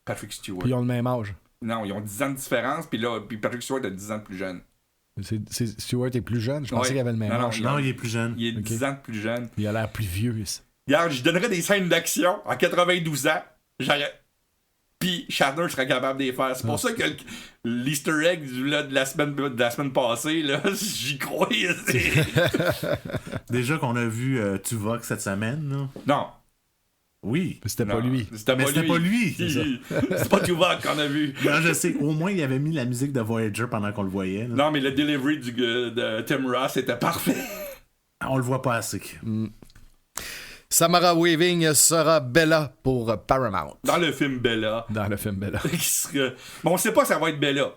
Patrick Stewart. Puis ils ont le même âge. Non, ils ont 10 ans de différence, puis Patrick Stewart a 10 ans de plus jeune. Stewart est plus jeune. Je pensais qu'il avait le même Non, âge. Non, il est plus jeune. Il est 10 ans de plus jeune. Il a l'air plus vieux. Ça. Regarde, je donnerais des scènes d'action à 92 ans. Puis Shatner serait capable de les faire. C'est pour ça que l'Easter egg là, de la semaine passée, là, j'y crois. Déjà qu'on a vu Tuvok cette semaine. Là. Non. Oui. C'était Non, pas lui. C'était pas lui. C'est pas Tuvok qu'on a vu. Non, je sais. Au moins, il avait mis la musique de Voyager pendant qu'on le voyait. Là. Non, mais le delivery de Tim Ross était parfait. On le voit pas assez. Samara Weaving sera Bella pour Paramount. Dans le film Bella. Dans le film Bella. Bon, on sait pas si ça va être Bella.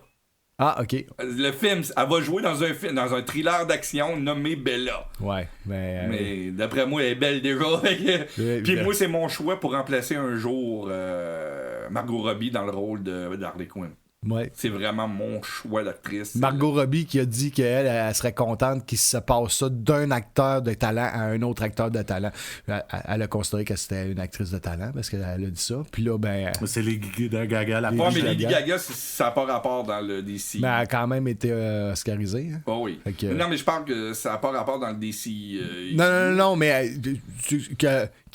Ah, OK. Le film, elle va jouer dans un thriller d'action nommé Bella. Ouais, mais d'après moi, elle est belle déjà. Puis moi, c'est mon choix pour remplacer un jour Margot Robbie dans le rôle d'Harley Quinn. Ouais. C'est vraiment mon choix d'actrice. Margot Robbie qui a dit qu'elle elle serait contente qu'il se passe ça d'un acteur de talent à un autre acteur de talent. Elle a considéré que c'était une actrice de talent parce qu'elle a dit ça. Puis là, ben. C'est Lady Gaga la mais Lady Gaga, ça n'a pas rapport dans le DC. Mais elle a quand même été oscarisée. Hein? Oh oui. Que... Non, mais je parle que ça n'a pas rapport dans le DC. Non, mais qu'il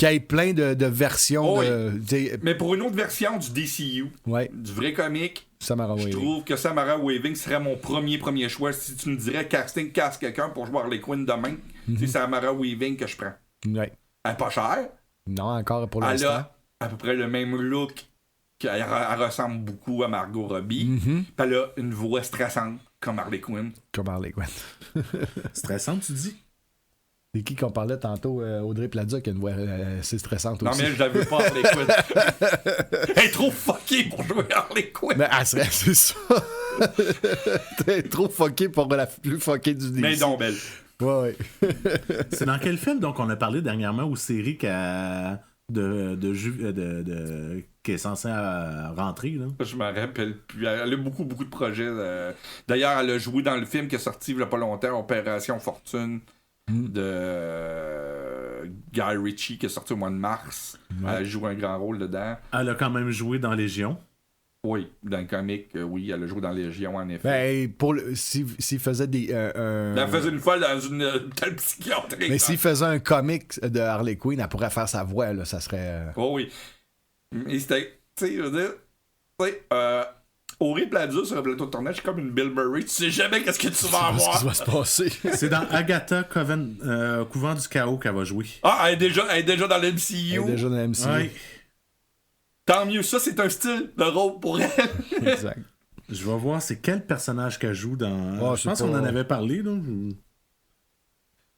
y ait plein de versions. Oh oui. Mais pour une autre version du DCU, du vrai comique, je trouve que Samara Weaving serait mon premier choix. Si tu me dirais casting, casse quelqu'un pour jouer Harley Quinn demain, c'est Samara Weaving que je prends. Ouais. Elle n'est pas chère. Non, encore pour l'instant. Elle a à peu près le même look. Elle ressemble beaucoup à Margot Robbie. Elle a une voix stressante comme Harley Quinn. Comme Harley Quinn. Stressante, tu dis? C'est qui qu'on parlait tantôt? Audrey Plaza qui a une voix assez stressante aussi. Non, mais je la veux pas, Harley Quinn. Elle est trop fuckée pour jouer Harley Quinn. Mais elle serait, c'est ça. Elle est trop fuckée pour la plus fuckée du DC. Mais donc belle. Ouais. C'est dans quel film donc on a parlé dernièrement ou série qui est censée rentrer là? Je me rappelle plus. Elle a beaucoup de projets. D'ailleurs, elle a joué dans le film qui est sorti il n'y a pas longtemps, Opération Fortune. De Guy Ritchie qui est sorti au mois de mars. Elle joue un grand rôle dedans. Elle a quand même joué dans Légion. Oui, dans le comic, oui, elle a joué dans Légion en effet. Ben, s'il faisait des. Elle faisait une fois dans une telle psychiatrie. Mais s'il faisait un comic de Harley Quinn, elle pourrait faire sa voix, là, ça serait. Oh oui. Mais c'était. Tu sais, je veux dire. Tu sais, Audrey Plaza sur le plateau de tournage, c'est comme une Bill Murray. Tu sais jamais qu'est-ce que tu vas avoir. Qu'est-ce qui va se passer? C'est dans Agatha Couvent du Chaos qu'elle va jouer. Ah, elle est déjà dans l'MCU. Elle est déjà dans l'MCU. Ouais. Tant mieux, ça c'est un style de rôle pour elle. Exact. Je vais voir c'est quel personnage qu'elle joue dans. Je pense qu'on en avait parlé, là.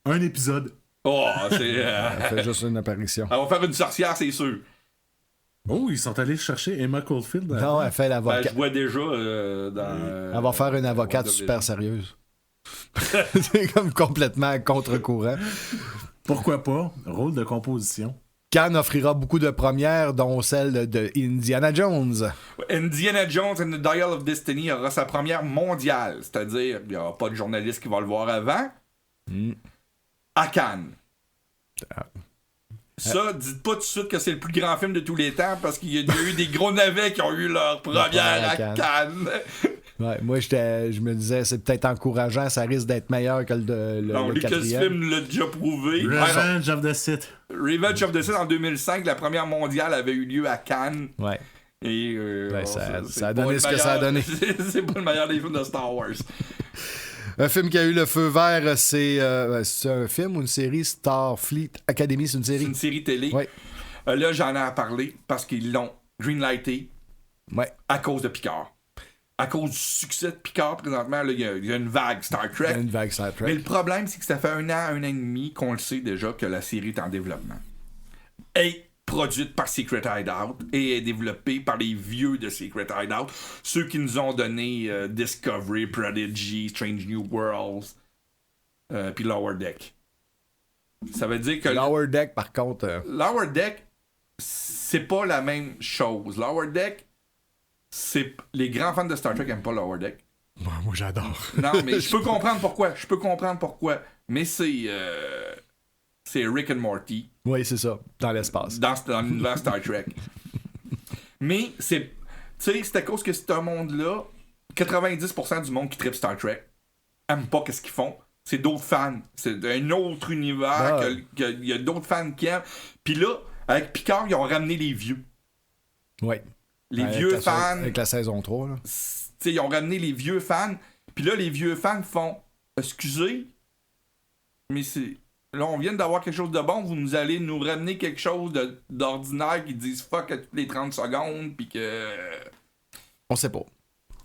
Un épisode. Oh, c'est. Elle fait juste une apparition. Elle va faire une sorcière, c'est sûr. Oh, ils sont allés chercher Emma Caulfield. Non, elle fait l'avocat. Ben, je vois déjà dans. Elle va faire une avocate super sérieuse. C'est comme complètement contre-courant. Pourquoi pas? Rôle de composition. Cannes offrira beaucoup de premières, dont celle de Indiana Jones. Indiana Jones and the Dial of Destiny aura sa première mondiale. C'est-à-dire, il n'y aura pas de journaliste qui va le voir avant. À Cannes. Ça, dites pas tout de suite que c'est le plus grand film de tous les temps parce qu'il y a eu des gros navets qui ont eu leur première à Cannes. Ouais, moi, je me disais, c'est peut-être encourageant, ça risque d'être meilleur que le quatrième. Lucasfilm l'a déjà prouvé. Revenge of the Sith. Revenge of the Sith en 2005, la première mondiale avait eu lieu à Cannes. Ouais. Et ça a donné ce que ça a donné. C'est pas le meilleur des films de Star Wars. Un film qui a eu le feu vert, c'est un film ou une série? Starfleet Academy, c'est une série? C'est une série télé. Ouais. Là, j'en ai à parler parce qu'ils l'ont greenlighté à cause de Picard. À cause du succès de Picard, présentement, il y a une vague Star Trek. Il y a une vague Star Trek. Mais le problème, c'est que ça fait un an et demi qu'on le sait déjà que la série est en développement. Et produite par Secret Hideout et est développée par les vieux de Secret Hideout, ceux qui nous ont donné Discovery, Prodigy, Strange New Worlds, puis Lower Deck. Ça veut dire que... Lower Deck, par contre... Lower Deck, c'est pas la même chose. Lower Deck, c'est... Les grands fans de Star Trek aiment pas Lower Deck. Moi, j'adore. Non, mais je peux comprendre pourquoi. Mais c'est Rick and Morty. Oui, c'est ça, dans l'espace. Dans l'univers Star Trek. Mais c'est... Tu sais, c'est à cause que c'est un monde-là, 90% du monde qui tripe Star Trek. aiment pas qu'est-ce qu'ils font. C'est d'autres fans. C'est un autre univers il y a d'autres fans qui aiment. Puis là, avec Picard, ils ont ramené les vieux. Ouais. Les vieux fans. Avec la saison 3. Là. Ils ont ramené les vieux fans. Puis là, les vieux fans font excusez, mais c'est. Là, on vient d'avoir quelque chose de bon, vous nous allez nous ramener quelque chose d'ordinaire qui disent fuck à toutes les 30 secondes, puis que. On sait pas.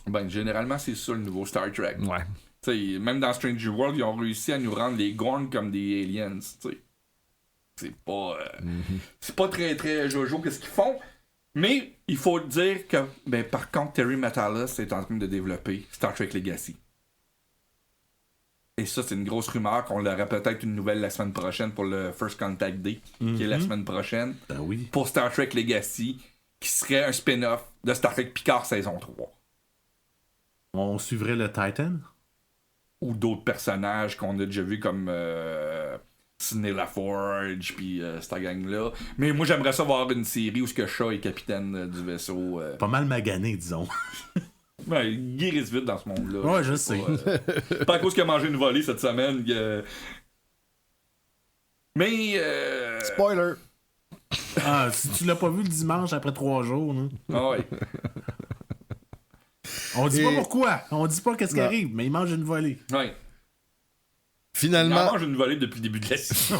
Ben, généralement, c'est ça le nouveau Star Trek. Ouais. T'sais, même dans Stranger World, ils ont réussi à nous rendre les Gorn comme des aliens. T'sais. C'est pas. C'est pas très très Jojo qu'est-ce qu'ils font. Mais il faut dire que, ben, par contre, Terry Matalas est en train de développer Star Trek Legacy. Et ça, c'est une grosse rumeur qu'on aurait peut-être une nouvelle la semaine prochaine pour le First Contact Day, qui est la semaine prochaine. Ben oui. Pour Star Trek Legacy, qui serait un spin-off de Star Trek Picard saison 3. On suivrait le Titan? Ou d'autres personnages qu'on a déjà vus comme Sidney Laforge, puis cette gang-là. Mais moi, j'aimerais ça voir une série où ce que Shaw est capitaine du vaisseau. Pas mal magané, disons. Ben, il guérisse vite dans ce monde-là. Ouais, je sais. Pas à cause qu'il a mangé une volée cette semaine. Mais. Spoiler! Ah, si tu l'as pas vu le dimanche après 3 jours, non? Ah ouais. On dit pas pourquoi. On dit pas qu'est-ce qui arrive, mais il mange une volée. Ouais. Finalement. Il mange une volée depuis le début de la saison.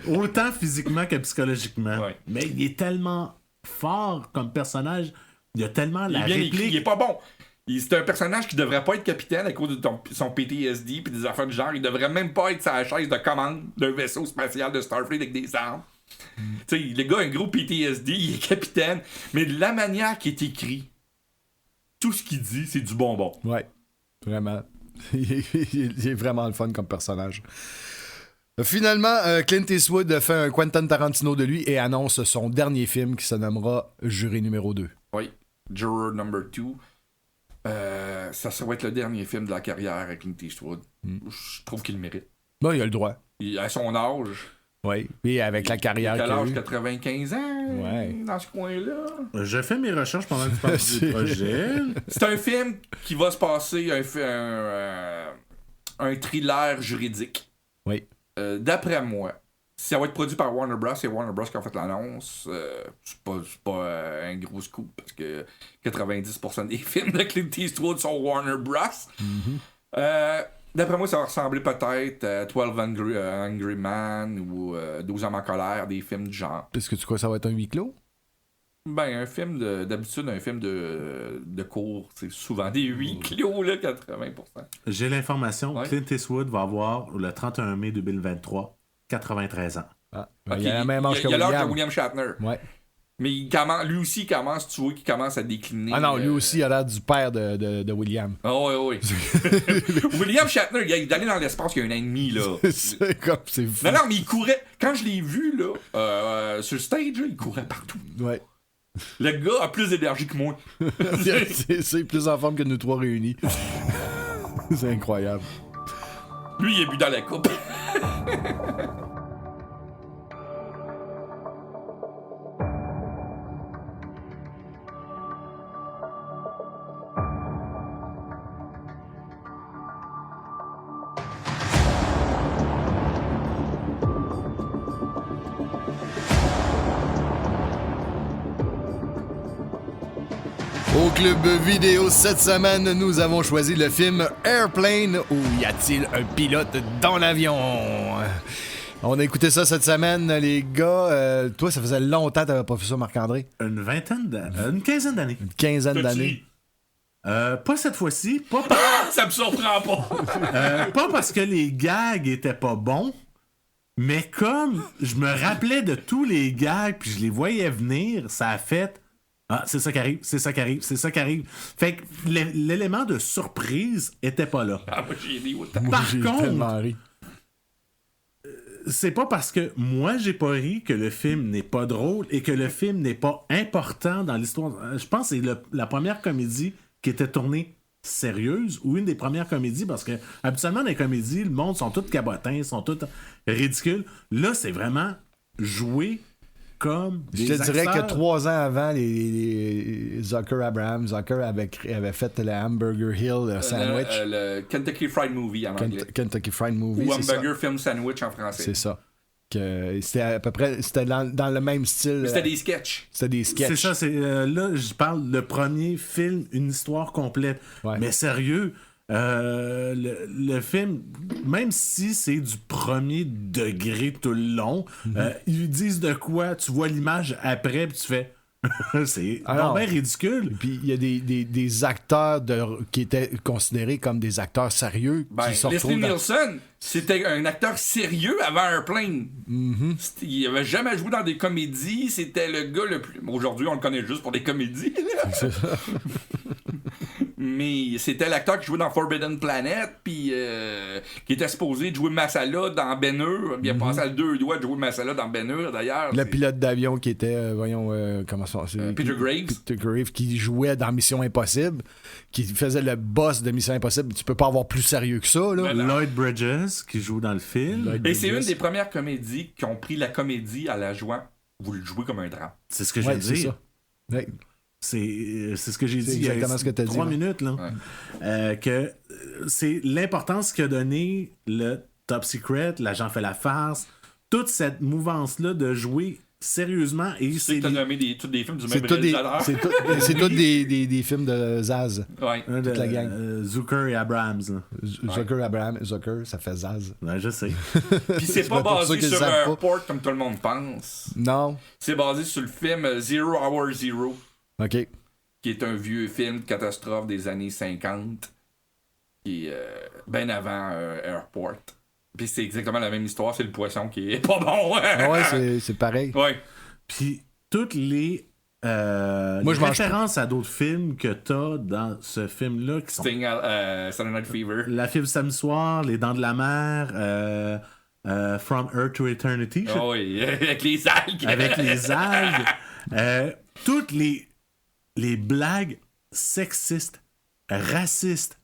Autant physiquement que psychologiquement. Ouais. Mais il est tellement fort comme personnage. Il y a tellement la réplique. Il est pas bon. C'est un personnage qui devrait pas être capitaine à cause de son PTSD puis des affaires du genre. Il devrait même pas être sur la chaise de commande d'un vaisseau spatial de Starfleet avec des armes. Tu sais, le gars a un gros PTSD, il est capitaine, mais de la manière qu'il est écrit, tout ce qu'il dit, c'est du bonbon. Ouais, vraiment. il est vraiment le fun comme personnage. Finalement, Clint Eastwood fait un Quentin Tarantino de lui et annonce son dernier film qui se nommera Juré numéro 2. Oui, Juror Number 2. Ça va être le dernier film de la carrière avec Clint Eastwood. Je trouve qu'il le mérite. Bon, il a le droit. À son âge. Oui, et avec la carrière qu'il a a l'âge eu. 95 ans, dans ce coin-là. Je fais mes recherches pendant que tu parles du projet. C'est un film qui va se passer, un thriller juridique. Oui. D'après moi, si ça va être produit par Warner Bros, c'est Warner Bros qui a fait l'annonce. C'est pas un gros scoop parce que 90% des films de Clint Eastwood sont Warner Bros. D'après moi, ça va ressembler peut-être à 12 Angry Man ou 12 hommes en colère, des films du genre. Est-ce que tu crois que ça va être un huis clos? Ben, un film d'habitude, un film de cours, c'est souvent des huis clos, là, 80%. J'ai l'information. Ouais. Clint Eastwood va avoir le 31 mai 2023 93 ans. Ah, Ok, il a la même âge que il a l'âge de William. William Shatner. Ouais. Mais lui aussi, tu vois qu'il commence à décliner. Ah non, lui aussi, il a l'air du père de William. Ah oui. William Shatner, il est allé dans l'espace il y a un an et demi, là. c'est fou. Non, mais il courait. Quand je l'ai vu, là, sur le stage, là, il courait partout. Ouais. Le gars a plus d'énergie que moi. c'est plus en forme que nous trois réunis. C'est incroyable. Lui, il est bu dans la coupe. Au club vidéo cette semaine, nous avons choisi le film Airplane où y a-t-il un pilote dans l'avion? On a écouté ça cette semaine, les gars. Toi, ça faisait longtemps que t'avais pas fait ça, Marc-André? Une quinzaine d'années. Une quinzaine d'années. Pas cette fois-ci. Ça me surprend pas. Pas parce que les gags étaient pas bons, mais comme je me rappelais de tous les gags puis je les voyais venir, ça a fait ah, c'est ça qui arrive, c'est ça qui arrive, c'est ça qui arrive. Fait que l'élément de surprise était pas là. Ah, moi, j'ai ri autant. Par J'ai contre, tellement ri. c'est pas parce que moi j'ai pas ri que le film n'est pas drôle et que le film n'est pas important dans l'histoire. Je pense que c'est la première comédie qui était tournée sérieuse ou une des premières comédies parce que habituellement dans les comédies, le monde sont tous cabotins, sont tous ridicules. Là, c'est vraiment joué comme des Je te dirais acteurs. que 3 ans avant, les Zucker avait fait le Hamburger Hill sandwich. Le Kentucky Fried Movie en anglais. Kentucky Fried Movie. Ou c'est ça. Hamburger Film Sandwich en français. C'est ça. Que c'était à peu près c'était dans le même style. Mais c'était des sketchs. C'était des sketchs. C'est ça, là, je parle le premier film, une histoire complète. Ouais. Mais sérieux, le film, même si c'est du premier degré tout le long, ils disent de quoi, tu vois l'image après, puis tu fais. C'est Alors, bien ridicule. Puis il y a des acteurs qui étaient considérés comme des acteurs sérieux qui se Leslie retrouvent dans... Nielsen, c'était un acteur sérieux avant Airplane. Il avait jamais joué dans des comédies. C'était le gars le plus... Aujourd'hui, on le connaît juste pour des comédies. Là. Mais c'était l'acteur qui jouait dans Forbidden Planet, puis qui était supposé de jouer Masala dans Ben Hur. Il a passé à 2 doigts de jouer Masala dans Ben Hur, d'ailleurs. Le pilote d'avion qui était, comment ça s'appelle? Peter Graves. Peter Graves, qui jouait dans Mission Impossible, qui faisait le boss de Mission Impossible. Tu peux pas avoir plus sérieux que ça, là. Non. Lloyd Bridges, qui joue dans le film. Lloyd Et c'est Bridges. une des premières comédies qui ont pris la comédie à la jouant. Vous le jouez comme un drame. C'est ce que j'ai Ouais, c'est dit. ça. Ouais. C'est ce que j'ai C'est dit il y a exactement ce que t'as dit, 3 ouais. minutes. Là. Que c'est l'importance qu'a donné le Top Secret, l'agent fait la farce, toute cette mouvance-là de jouer sérieusement. Et Tu sais c'est que t'as les- nommé tous des films du C'est même tous des, réalisateur. c'est tous des films de Zaz. Ouais. toute la gang. Zucker et Abrams. là. Zucker, ça fait Zaz. Ouais, je sais. Puis c'est pas pour ça basé qu'ils sur savent un pas. port comme tout le monde pense. Non. C'est basé sur le film Zero Hour Zero, OK. qui est un vieux film de catastrophe des années 50, qui est bien avant Airport. Puis c'est exactement la même histoire, c'est le poisson qui est pas bon. Ah ouais, c'est pareil. Ouais. Puis toutes les, Moi, je les mange références à d'autres films que t'as dans ce film-là qui sont Sting, Saturday Night Fever. La fibre samedi soir, Les Dents de la Mer, From Earth to Eternity, Ah oui, avec les algues. avec les algues, toutes les blagues sexistes, racistes,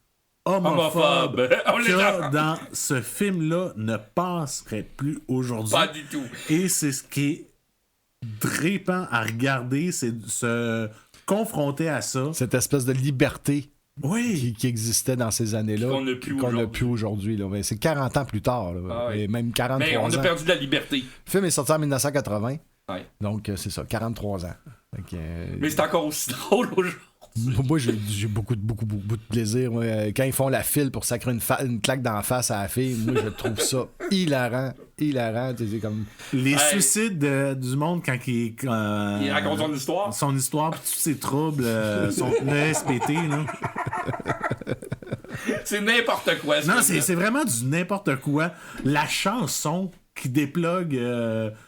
homophobes On les qu'il y a entend. dans ce film-là ne passeraient plus aujourd'hui. Pas du tout. Et c'est ce qui est drépant à regarder, c'est de se confronter à ça. Cette espèce de liberté Oui. qui existait dans ces années-là. Qu'on n'a plus n'a aujourd'hui. plus aujourd'hui. Là. Mais c'est 40 ans plus tard. Là. Ah ouais. Et même 43 Mais on a ans. perdu de la liberté. Le film est sorti en 1980. Ouais. Donc, c'est ça, 43 ans. Fait que, Mais c'est encore aussi drôle aujourd'hui. moi, j'ai beaucoup de plaisir. Moi. Quand ils font la file pour sacrer une claque d'en face à la fille, moi, je trouve ça hilarant. Hilarant. C'est comme... Les Hey. suicides du monde quand il Il raconte son histoire. son histoire puis tous ses troubles, le SPT, là. C'est n'importe quoi. ce Non, film-là. c'est vraiment du n'importe quoi. La chanson qui déplogue.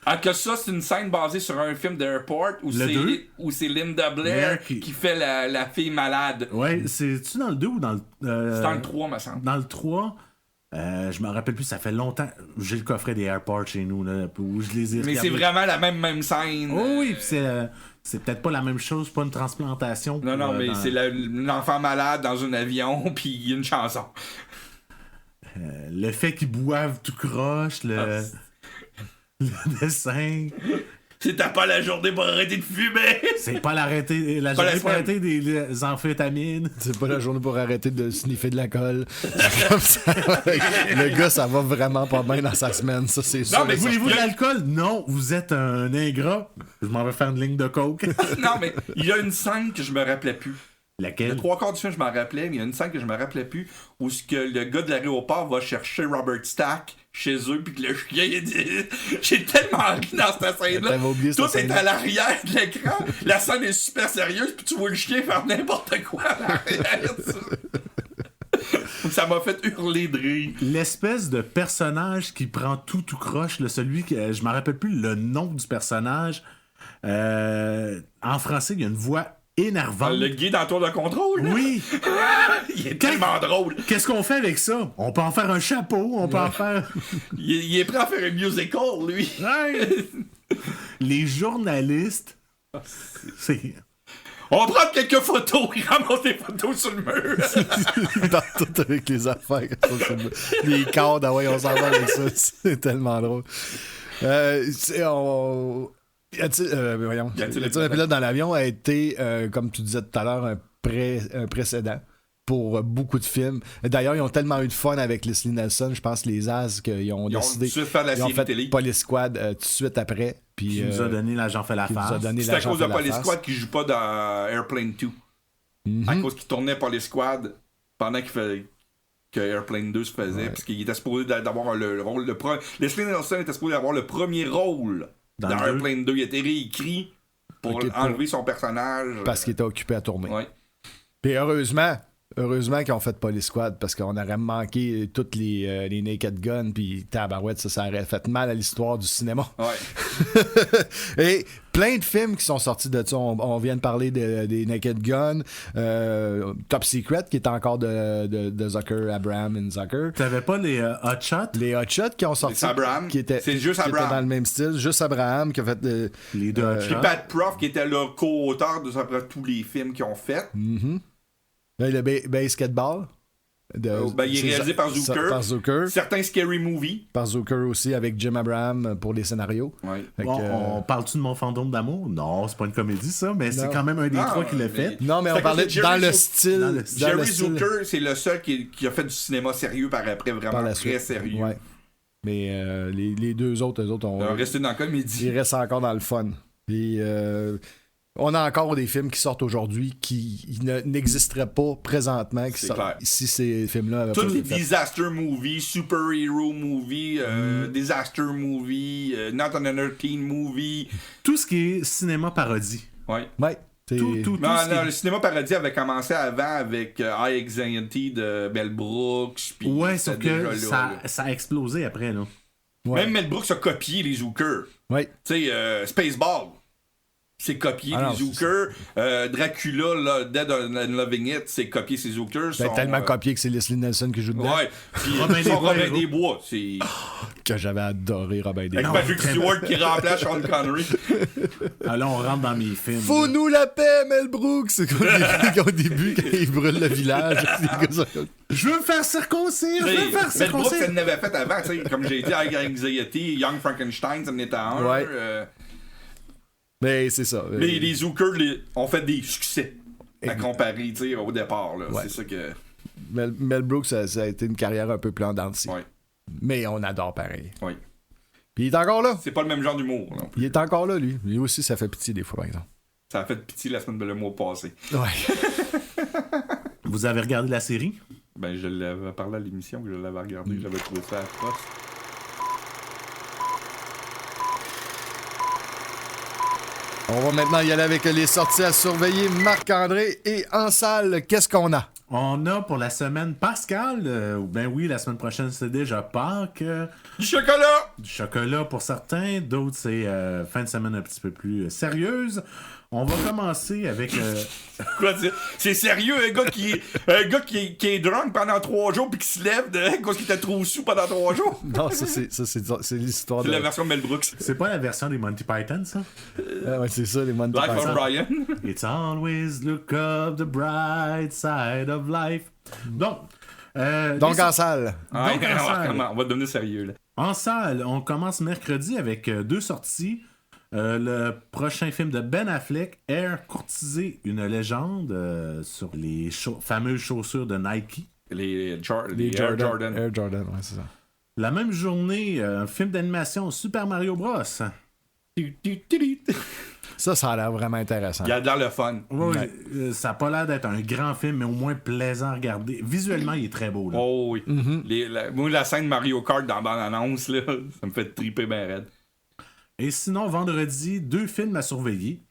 Ah, que ça, c'est une scène basée sur un film d'Airport où Le deux? c'est Linda Blair qui fait la fille malade. Ouais, c'est-tu dans le 2 ou dans le. C'est dans le 3, me semble. Dans le 3. Je me rappelle plus, ça fait longtemps. J'ai le coffret des Airports chez nous, là, où je les ai Mais regardés. c'est vraiment la même scène. Oh oui, puis c'est peut-être pas la même chose, pas une transplantation. Non, mais dans- c'est l'enfant malade dans un avion, puis il y a une chanson. Le fait qu'ils boivent tout croche, le dessin. C'était pas la journée pour arrêter de fumer. C'est pas la Pas journée la pour semaine. arrêter des amphétamines. C'est pas la journée pour arrêter de sniffer de l'alcool. C'est comme ça. Le gars, ça va vraiment pas bien dans sa semaine, ça, c'est sûr. mais Voulez-vous de Il y a- l'alcool? Non, vous êtes un ingrat. Je m'en vais faire une ligne de coke. Non, mais il y a une scène que je me rappelais plus. Le Laquelle? 3/4 du film, je m'en rappelais, mais il y a une scène que je me rappelais plus où ce que le gars de l'aéroport va chercher Robert Stack chez eux, puis que le chien, il dit... J'ai tellement ri dans cette scène-là. T'avais oublié cette Tout est scène-là. à l'arrière de l'écran. La scène est super sérieuse, puis tu vois le chien faire n'importe quoi à l'arrière. Ça m'a fait hurler de rire. L'espèce de personnage qui prend tout croche, celui que je me rappelle plus le nom du personnage. En français, il y a une voix énervante. Le gay dans le tour de contrôle, là, Oui! il est tellement drôle. Qu'est-ce qu'on fait avec ça? On peut en faire un chapeau, on peut en faire. Il est prêt à faire un musical, lui. Ouais. Les journalistes. C'est. On va prendre quelques photos. Il ramasse des photos sur le mur. Dans tout avec les affaires. Les cordes, ah ouais, on s'en va avec ça. C'est tellement drôle. Y a-t-il un un pilote dans l'avion a été, comme tu disais tout à l'heure, un précédent pour beaucoup de films. D'ailleurs, ils ont tellement eu de fun avec Leslie Nielsen, je pense, les As, qu'ils ont décidé. Ils ont fait la série fait télé. Police Squad tout de suite après. Puis, Qui nous a donné l'agent fait la face. C'est à cause de Police Squad qui joue pas dans Airplane 2. À cause qu'il tournait Police Squad pendant que Airplane 2 se faisait, parce qu'il était supposé d'avoir le rôle. Leslie Nielsen était supposé avoir le premier rôle dans Airplane 2. Il a été réécrit pour enlever son personnage. Parce qu'il était occupé à tourner. Ouais. Puis heureusement qu'ils ont fait Police Squad, parce qu'on aurait manqué toutes les Naked Guns, puis tabarouette, ça aurait fait mal à l'histoire du cinéma. Ouais. Et plein de films qui sont sortis de ça. On vient de parler des Naked Gun, Top Secret, qui est encore de Zucker, Abraham et Zucker. T'avais pas les Hot Shots? Les Hot Shots qui ont sorti. C'est Abraham. C'est juste Abraham. Était dans le même style. Juste Abraham qui a fait les deux Hot Shots. Puis Pat Prof qui était le co-auteur de tous les films qu'ils ont fait. Le Basketball. Il est réalisé par Zucker. Certains Scary Movie. Par Zucker aussi, avec Jim Abraham pour les scénarios. Ouais. On parle-tu de Mon fantôme d'amour? Non, c'est pas une comédie, ça, mais c'est quand même un des trois qui l'a fait. Non, mais on parlait dans le style. Jerry Zucker, c'est le seul qui a fait du cinéma sérieux par après, vraiment très sérieux. Ouais. Mais les deux autres, eux autres, ont resté dans la comédie. Ils restent encore dans le fun. Et on a encore des films qui sortent aujourd'hui qui n'existeraient pas présentement si ces films-là avaient pas été faits. Tous les disaster movies, super-hero movies, disaster movies, not an entertain movie. Tout ce qui est cinéma parodie. Ouais. Tout le cinéma parodie avait commencé avant avec High Anxiety de Mel Brooks. Ouais, sauf que ça a explosé après, là. Ouais. Même Mel Brooks a copié les Zucker. Ouais. Tu sais, Spaceball. C'est copié les Zucker. Dracula, là, Dead and Loving It, c'est copié ses Zucker. C'est tellement copié que c'est Leslie Nielsen qui joue dedans. Ouais. Puis Robin des Bois. C'est... que j'avais adoré Robin des Bois. Avec Patrick Stewart qui remplace Sean Connery. Là, on rentre dans mes films. Faut-nous la paix, Mel Brooks! C'est comme au début, quand il brûle le village. Je veux me faire circoncire! Mel Brooks, elle n'avait fait avant. Comme j'ai dit, avec Anxiety, Young Frankenstein, ça venait à un. Ouais. Mais c'est ça. Mais les Zucker ont fait des succès à comparer au départ. Là. Ouais. C'est ça que. Mel Brooks, ça a été une carrière un peu plus en dents de scie. Ouais. Mais on adore pareil. Oui. Puis il est encore là. C'est pas le même genre d'humour. Non plus. Il est encore là, lui. Lui aussi, ça fait pitié des fois, par exemple. Ça a fait pitié le mois passé. Ouais. Vous avez regardé la série? Ben, je l'avais parlé à l'émission que je l'avais regardé. J'avais trouvé ça atroce. On va maintenant y aller avec les sorties à surveiller. Marc-André, et en salle, qu'est-ce qu'on a? On a pour la semaine Pascal, ben oui, la semaine prochaine c'est déjà Pâques. Du chocolat! Du chocolat pour certains, d'autres c'est fin de semaine un petit peu plus sérieuse. On va commencer avec... Quoi dire? C'est sérieux, un gars qui est drunk pendant 3 jours puis qui se lève parce qu'il était trop sous pendant 3 jours? Non, ça c'est l'histoire de... C'est la version de Mel Brooks. C'est pas la version des Monty Python, ça? Ouais, c'est ça, les Monty Python. Life of Brian. It's always look up the bright side of life. Donc en salle. On va devenir sérieux, là. En salle, on commence mercredi avec 2 sorties. Le prochain film de Ben Affleck, Air, courtiser une légende sur les fameuses chaussures de Nike. Les Jordan. Air Jordan, ouais, c'est ça. La même journée, un film d'animation Super Mario Bros. Ça a l'air vraiment intéressant. Il y a de l'air le fun. Oui, ça n'a pas l'air d'être un grand film, mais au moins plaisant à regarder. Visuellement, il est très beau. Là. Oh oui. Moi, la scène Mario Kart dans bande-annonce, là, ça me fait triper bien raide. Et sinon, vendredi, 2 films à surveiller.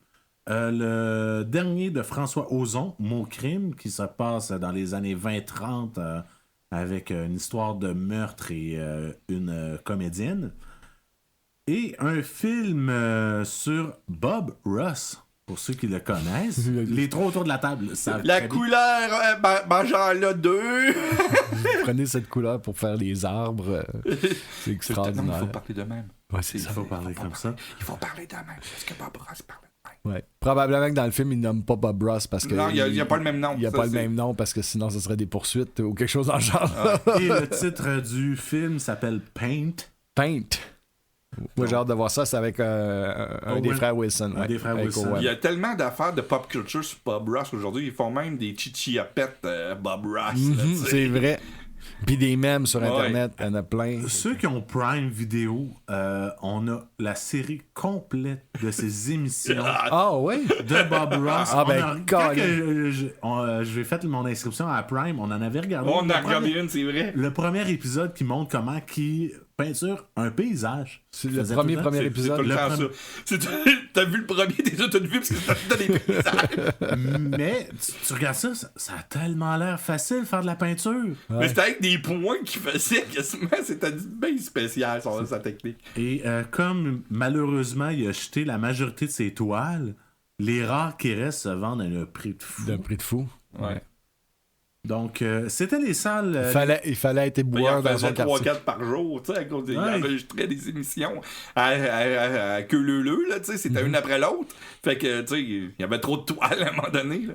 Le dernier de François Ozon, Mot crime, qui se passe dans les années 20-30 avec une histoire de meurtre et une comédienne. Et un film sur Bob Ross, pour ceux qui le connaissent. Les 3 autour de la table savent. La couleur, j'en ai 2. Vous prenez cette couleur pour faire les arbres. C'est extraordinaire. Il faut parler de même. Ouais, c'est ça. Il faut parler comme ça. Il faut parler de même. Parce que Bob Ross parle de même. Ouais. Probablement que dans le film, il nomme pas Bob Ross parce que. Non, il n'y a pas le même nom. Il n'y a pas le même nom parce que sinon, ce serait des poursuites ou quelque chose dans le genre. Et le titre du film s'appelle Paint. Paint. Moi, j'ai hâte de voir ça. C'est avec un des frères Wilson. Un des frères avec Wilson. Owen. Il y a tellement d'affaires de pop culture sur Bob Ross aujourd'hui. Ils font même des chichiapettes Bob Ross. là, tu sais. C'est vrai. Puis des mèmes sur Internet, il y en a plein. Ceux qui ont Prime Vidéo, on a la série complète de ces émissions Ah ouais? de Bob Ross. Ah, ben, Quand Colin. j'ai fait mon inscription à Prime, on en avait regardé. On en a regardé premier- une, c'est vrai. Le premier épisode qui montre comment qui peinture un paysage. C'est le Faisait premier tout le temps. C'est tout épisode. le temps premier- ça. T'as vu le premier, déjà t'as vu parce que t'as dans les paysages. Mais tu regardes ça, ça a tellement l'air facile de faire de la peinture. Mais c'était avec des points qu'il faisait quasiment. C'était bien spécial sa technique. Et comme malheureusement il a jeté la majorité de ses toiles, les rares qui restent se vendent à un prix de fou. D'un prix de fou. Ouais. Donc c'était les salles. Il fallait être Ben, il éboueur en dans son faisait quartier. 3-4 par jour, tu sais, à cause il Ouais. enregistrait des émissions à queue leu, là, tu sais, c'était une après l'autre. Fait que, tu sais, il y avait trop de toiles à un moment donné, là.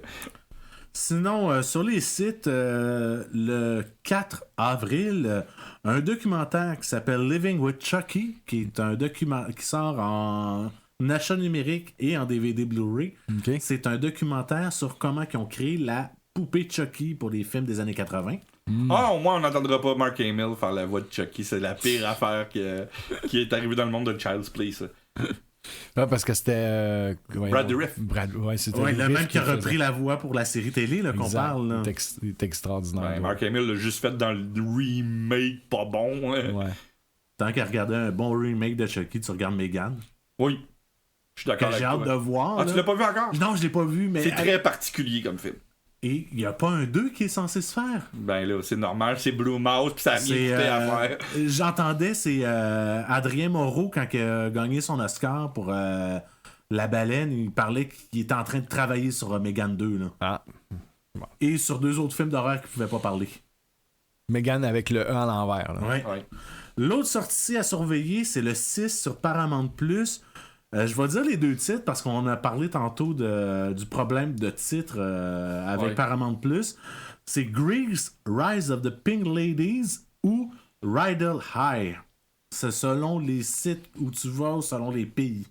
Sinon, sur les sites, le 4 avril, un documentaire qui s'appelle Living with Chucky, qui est un document qui sort en achat numérique et en DVD Blu-ray. OK. C'est un documentaire sur comment ils ont créé la poupée Chucky pour les films des années 80. Ah, au moins, on n'entendra pas Mark Hamill faire la voix de Chucky. C'est la pire affaire qui est arrivée dans le monde de Child's Play, ça. Ah, parce que c'était. Brad Dourif. Ouais, c'était Ouais, le Dourif même qui a faisait. repris la voix pour la série télé là, qu'on Exact. parle. Là. Il est extraordinaire. Ouais, Mark Hamill l'a juste fait dans le remake pas bon. Hein. Ouais. Tant qu'à regarder un bon remake de Chucky, tu regardes Megan. Oui. Je suis Que d'accord avec j'ai hâte de toi. voir. Ah, là. tu l'as pas vu encore? Non, je l'ai pas vu, mais. C'est très particulier comme film. Et il n'y a pas un 2 qui est censé se faire. Ben là, c'est normal, c'est Blue Mouse, pis ça a rien coûté à faire. J'entendais, c'est Adrien Moreau, quand il a gagné son Oscar pour La Baleine, il parlait qu'il était en train de travailler sur Megan 2. Là. Ah. Et sur 2 autres films d'horreur qu'il ne pouvait pas parler. Megan avec le E à l'envers. là. Ouais. Ouais. L'autre sortie à surveiller, c'est le 6 sur Paramount+. Je vais dire les 2 titres parce qu'on a parlé tantôt du problème de titre avec Ouais. Paramount+. C'est Grease, Rise of the Pink Ladies ou Rydell High. C'est selon les sites où tu vas ou selon les pays.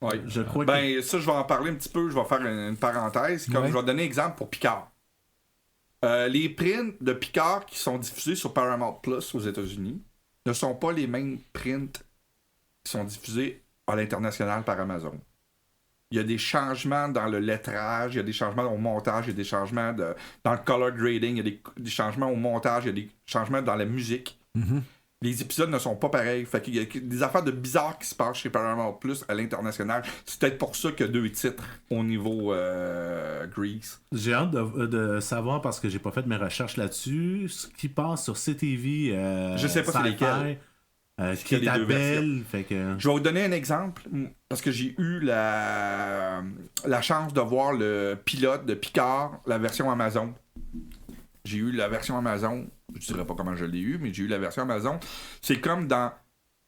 Ouais. Je crois Ben, ça, je vais en parler un petit peu. Je vais faire une parenthèse. Comme Ouais. je vais donner exemple pour Picard. Les prints de Picard qui sont diffusés sur Paramount Plus aux États-Unis ne sont pas les mêmes prints qui sont diffusés à l'international par Amazon. Il y a des changements dans le lettrage, il y a des changements au montage, il y a des changements dans le color grading, il y a des changements au montage, il y a des changements dans la musique. Les épisodes ne sont pas pareils. Fait qu'il y a des affaires de bizarres qui se passent chez Paramount Plus à l'international. C'est peut-être pour ça qu'il y a 2 titres au niveau Grease. J'ai hâte de savoir parce que j'ai pas fait mes recherches là-dessus. Ce qui passe sur CTV, Je sais pas c'est Sci-Fi, lesquels. qui qu'il y est a les à deux Belle. Fait que... Je vais vous donner un exemple, parce que j'ai eu la chance de voir le pilote de Picard, la version Amazon. J'ai eu la version Amazon, je dirais pas comment je l'ai eu, mais j'ai eu la version Amazon. C'est comme dans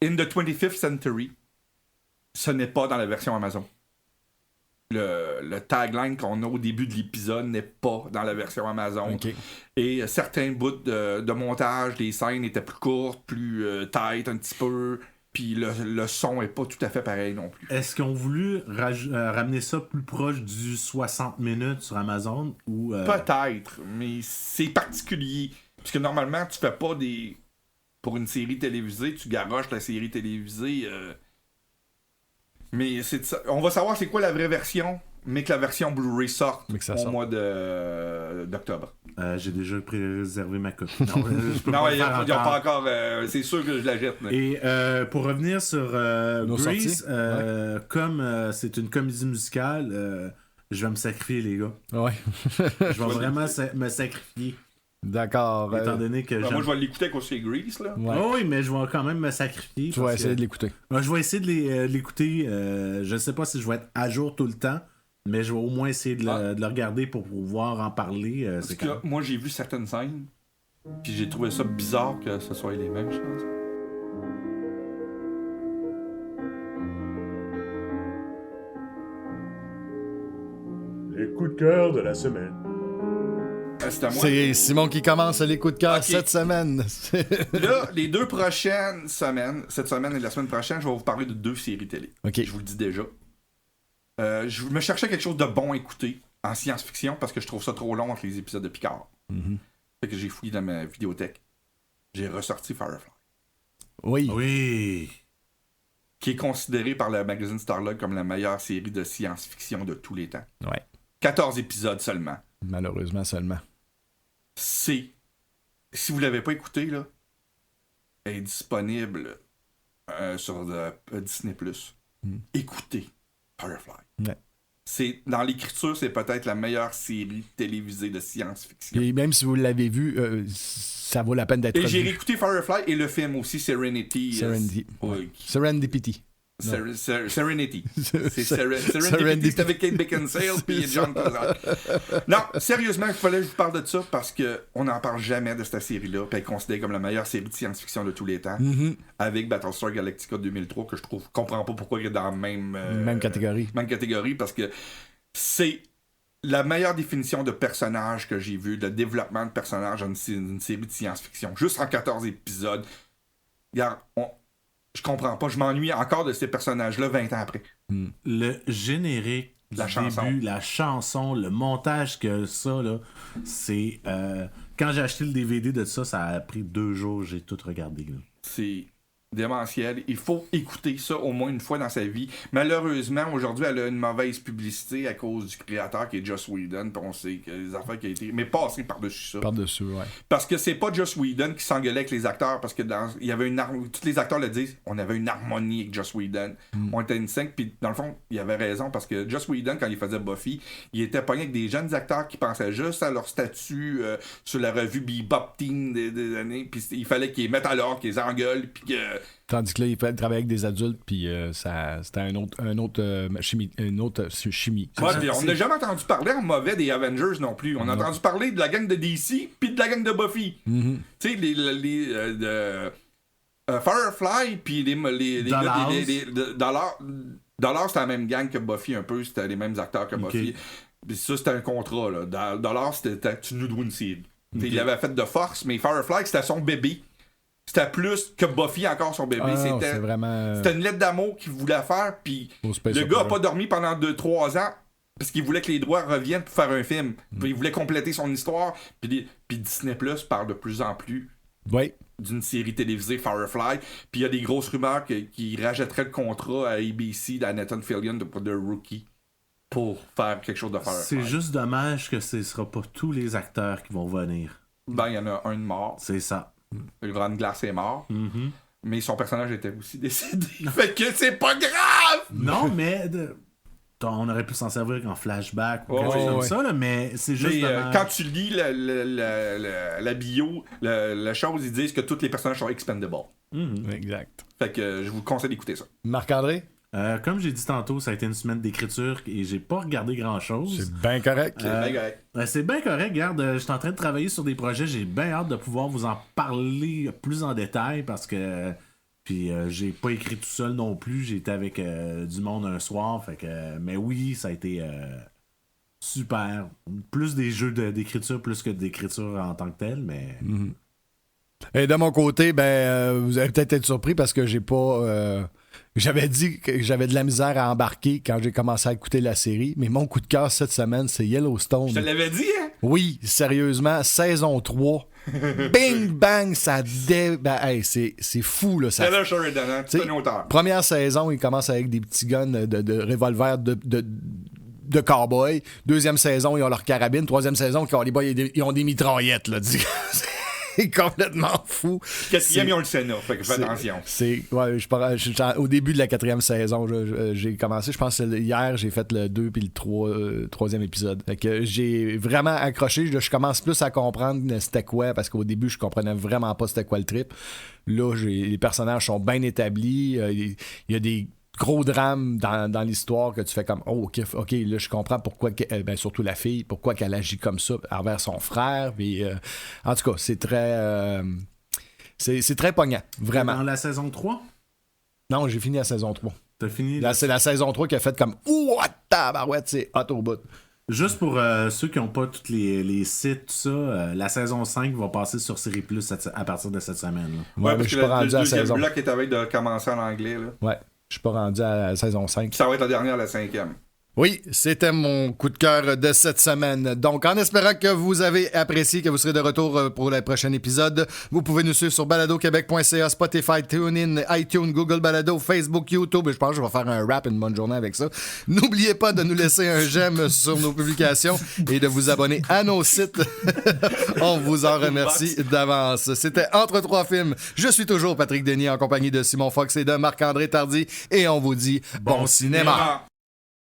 In the 25th Century. Ce n'est pas dans la version Amazon. Le tagline qu'on a au début de l'épisode n'est pas dans la version Amazon. OK. Et certains bouts de montage, des scènes étaient plus courtes, plus tight un petit peu. Puis le son est pas tout à fait pareil non plus. Est-ce qu'ils ont voulu ramener ça plus proche du 60 minutes sur Amazon ou Peut-être, mais c'est particulier. Parce que normalement, tu fais pas des... Pour une série télévisée, tu garoches la série télévisée. Mais c'est ça. On va savoir c'est quoi la vraie version, mais que la version Blu-ray sorte Mais que ça au sorte. mois d'octobre. j'ai déjà préservé ma copie. Non, je peux Non, pas il le n'y a, faire pas encore. encore... c'est sûr que je la jette. là. Et pour revenir sur Nos Grease, sorties. comme c'est une comédie musicale, je vais me sacrifier, les gars. Ouais. Je vais vraiment me sacrifier. D'accord. Étant donné que Ben, j'aime... moi, je vais l'écouter à cause c'est Grease, là. Ouais. Oh oui, mais je vais quand même me sacrifier. Tu vas parce essayer que- de l'écouter. Je vais essayer de l'écouter. Je sais pas si je vais être à jour tout le temps, mais je vais au moins essayer de le regarder pour pouvoir en parler. Parce C'est que quand... moi, j'ai vu certaines scènes, puis j'ai trouvé ça bizarre que ce soit les mêmes, je pense. Les coups de cœur de la semaine. C'est à moi. C'est Simon qui commence les coups de cœur Ok. cette semaine. Là, les 2 prochaines semaines, cette semaine et la semaine prochaine, je vais vous parler de 2 séries télé. Ok. Je vous le dis déjà. Je me cherchais quelque chose de bon à écouter en science-fiction parce que je trouve ça trop long entre les épisodes de Picard. Fait que j'ai fouillé dans ma vidéothèque. J'ai ressorti Firefly, Oui. Oui. qui est considéré par le magazine Starlog comme la meilleure série de science-fiction de tous les temps. Ouais. 14 épisodes seulement. Malheureusement seulement. Si vous l'avez pas écouté, là, elle est disponible sur Disney+. Écoutez Firefly. Ouais. Dans l'écriture, c'est peut-être la meilleure série télévisée de science-fiction. Et même si vous l'avez vu, ça vaut la peine d'être Et j'ai vu. réécouté Firefly et le film aussi, Serenity. Serenity. Oui. Serendipity. Serenity. C'est Serendipity. Serendipity, c'est avec Kate Beckinsale puis John Cusack. Non, sérieusement, il fallait que je vous parle de ça parce qu'on n'en parle jamais de cette série-là, puis elle est considérée comme la meilleure série de science-fiction de tous les temps, avec Battlestar Galactica 2003, que je comprends pas pourquoi il est dans la Même catégorie. Même catégorie, parce que c'est la meilleure définition de personnage que j'ai vu, de développement de personnage dans une série de science-fiction. Juste en 14 épisodes. Regarde, je comprends pas, je m'ennuie encore de ces personnages-là 20 ans après. Le générique, La du chanson. début, la chanson, le montage que ça, là, c'est... quand j'ai acheté le DVD de ça, ça a pris 2 jours, j'ai tout regardé. Là. C'est démentiel. Il faut écouter ça au moins une fois dans sa vie. Malheureusement, aujourd'hui, elle a une mauvaise publicité à cause du créateur qui est Joss Whedon. Puis on sait que les affaires qui ont été... Mais passez par-dessus ça. Par-dessus, ouais. Parce que c'est pas Joss Whedon qui s'engueulait avec les acteurs, parce que il y avait tous les acteurs le disent, on avait une harmonie avec Joss Whedon. On était une 5, puis dans le fond, il avait raison, parce que Joss Whedon, quand il faisait Buffy, il était pogné avec des jeunes acteurs qui pensaient juste à leur statut sur la revue Bebop Teen des années, puis il fallait qu'ils les mettent à l'ordre, qu'ils les engueulent, puis que... Tandis que là, il fait travailler avec des adultes, puis c'était une autre chimie. Ouais, puis on n'a jamais entendu parler en mauvais des Avengers non plus. On a entendu parler de la gang de DC puis de la gang de Buffy. Tu sais, Firefly puis les Dollars, c'était la même gang que Buffy un peu. C'était les mêmes acteurs que Buffy. Puis ça, c'était un contrat. Là. Dollars, c'était tu nous dois une série. Il l'avait fait de force, mais Firefly, c'était son bébé. C'était plus que Buffy encore son bébé. C'était vraiment... C'était une lettre d'amour qu'il voulait faire, puis le gars a pas dormi pendant 2-3 ans parce qu'il voulait que les droits reviennent pour faire un film. Puis il voulait compléter son histoire, puis Disney Plus parle de plus en plus d'une série télévisée Firefly, puis il y a des grosses rumeurs qui rajouteraient le contrat à ABC à Nathan Fillion de Rookie pour faire quelque chose de Firefly. C'est juste dommage que ce sera pas tous les acteurs qui vont venir. Ben, il y en a un de mort. C'est ça. Ron Glass est mort. Mais son personnage était aussi décédé. Fait que c'est pas grave! Non, mais on aurait pu s'en servir en flashback ou quelque chose comme ça, là, mais c'est juste dommage. Quand tu lis la bio, la chose, ils disent que tous les personnages sont expendable. Exact. Fait que je vous conseille d'écouter ça. Marc-André? Comme j'ai dit tantôt, ça a été une semaine d'écriture et j'ai pas regardé grand-chose. C'est bien correct. C'est bien correct, regarde, je suis en train de travailler sur des projets, j'ai bien hâte de pouvoir vous en parler plus en détail parce que puis j'ai pas écrit tout seul non plus, j'ai été avec du monde un soir, fait que mais oui, ça a été super. Plus des jeux d'écriture plus que d'écriture en tant que tel, mais Et de mon côté, vous allez peut-être être surpris parce que j'ai pas... J'avais dit que j'avais de la misère à embarquer quand j'ai commencé à écouter la série, mais mon coup de cœur cette semaine, c'est Yellowstone. Je te l'avais dit, hein? Oui, sérieusement, saison 3. Bing, bang, ça hey, c'est fou, là. Taylor Sheridan, c'est un auteur. Première saison, il commence avec des petits guns de revolver de cowboy. Deuxième saison, ils ont leur carabine. Troisième saison, les boys, ils ont des mitraillettes, là. C'est complètement fou. Quatrième, ils ont le Sénat, fait que fais attention. Au début de la 4e saison, j'ai commencé, je pense que hier, j'ai fait le 2 puis le 3e épisode. Fait que j'ai vraiment accroché. Je commence plus à comprendre c'était quoi, parce qu'au début, je comprenais vraiment pas c'était quoi le trip. Là, les personnages sont bien établis. Il y a des gros drame dans l'histoire que tu fais comme OK, là je comprends pourquoi surtout la fille, pourquoi qu'elle agit comme ça envers son frère, puis en tout cas c'est très c'est très pognant, vraiment. Dans la saison 3? Non, j'ai fini la saison 3. T'as fini? Là, c'est la saison 3 qui a fait comme ouh, tabarouette, c'est hot au bout. Juste pour ceux qui n'ont pas tous les sites, tout ça, la saison 5 va passer sur Série Plus à partir de cette semaine. Là. Ouais, mais parce je suis que pas rendu à la deuxième saison. bloc est avec de commencer en anglais. Là. Ouais, je suis pas rendu à la saison 5. Ça va être la dernière, la 5e. Oui, c'était mon coup de cœur de cette semaine. Donc, en espérant que vous avez apprécié, que vous serez de retour pour le prochain épisode, vous pouvez nous suivre sur baladoquebec.ca, Spotify, TuneIn, iTunes, Google Balado, Facebook, YouTube. Et je pense que je vais faire un rap une bonne journée avec ça. N'oubliez pas de nous laisser un j'aime sur nos publications et de vous abonner à nos sites. On vous en remercie d'avance. C'était Entre trois films. Je suis toujours Patrick Denis en compagnie de Simon Fox et de Marc-André Tardy et on vous dit bon cinéma.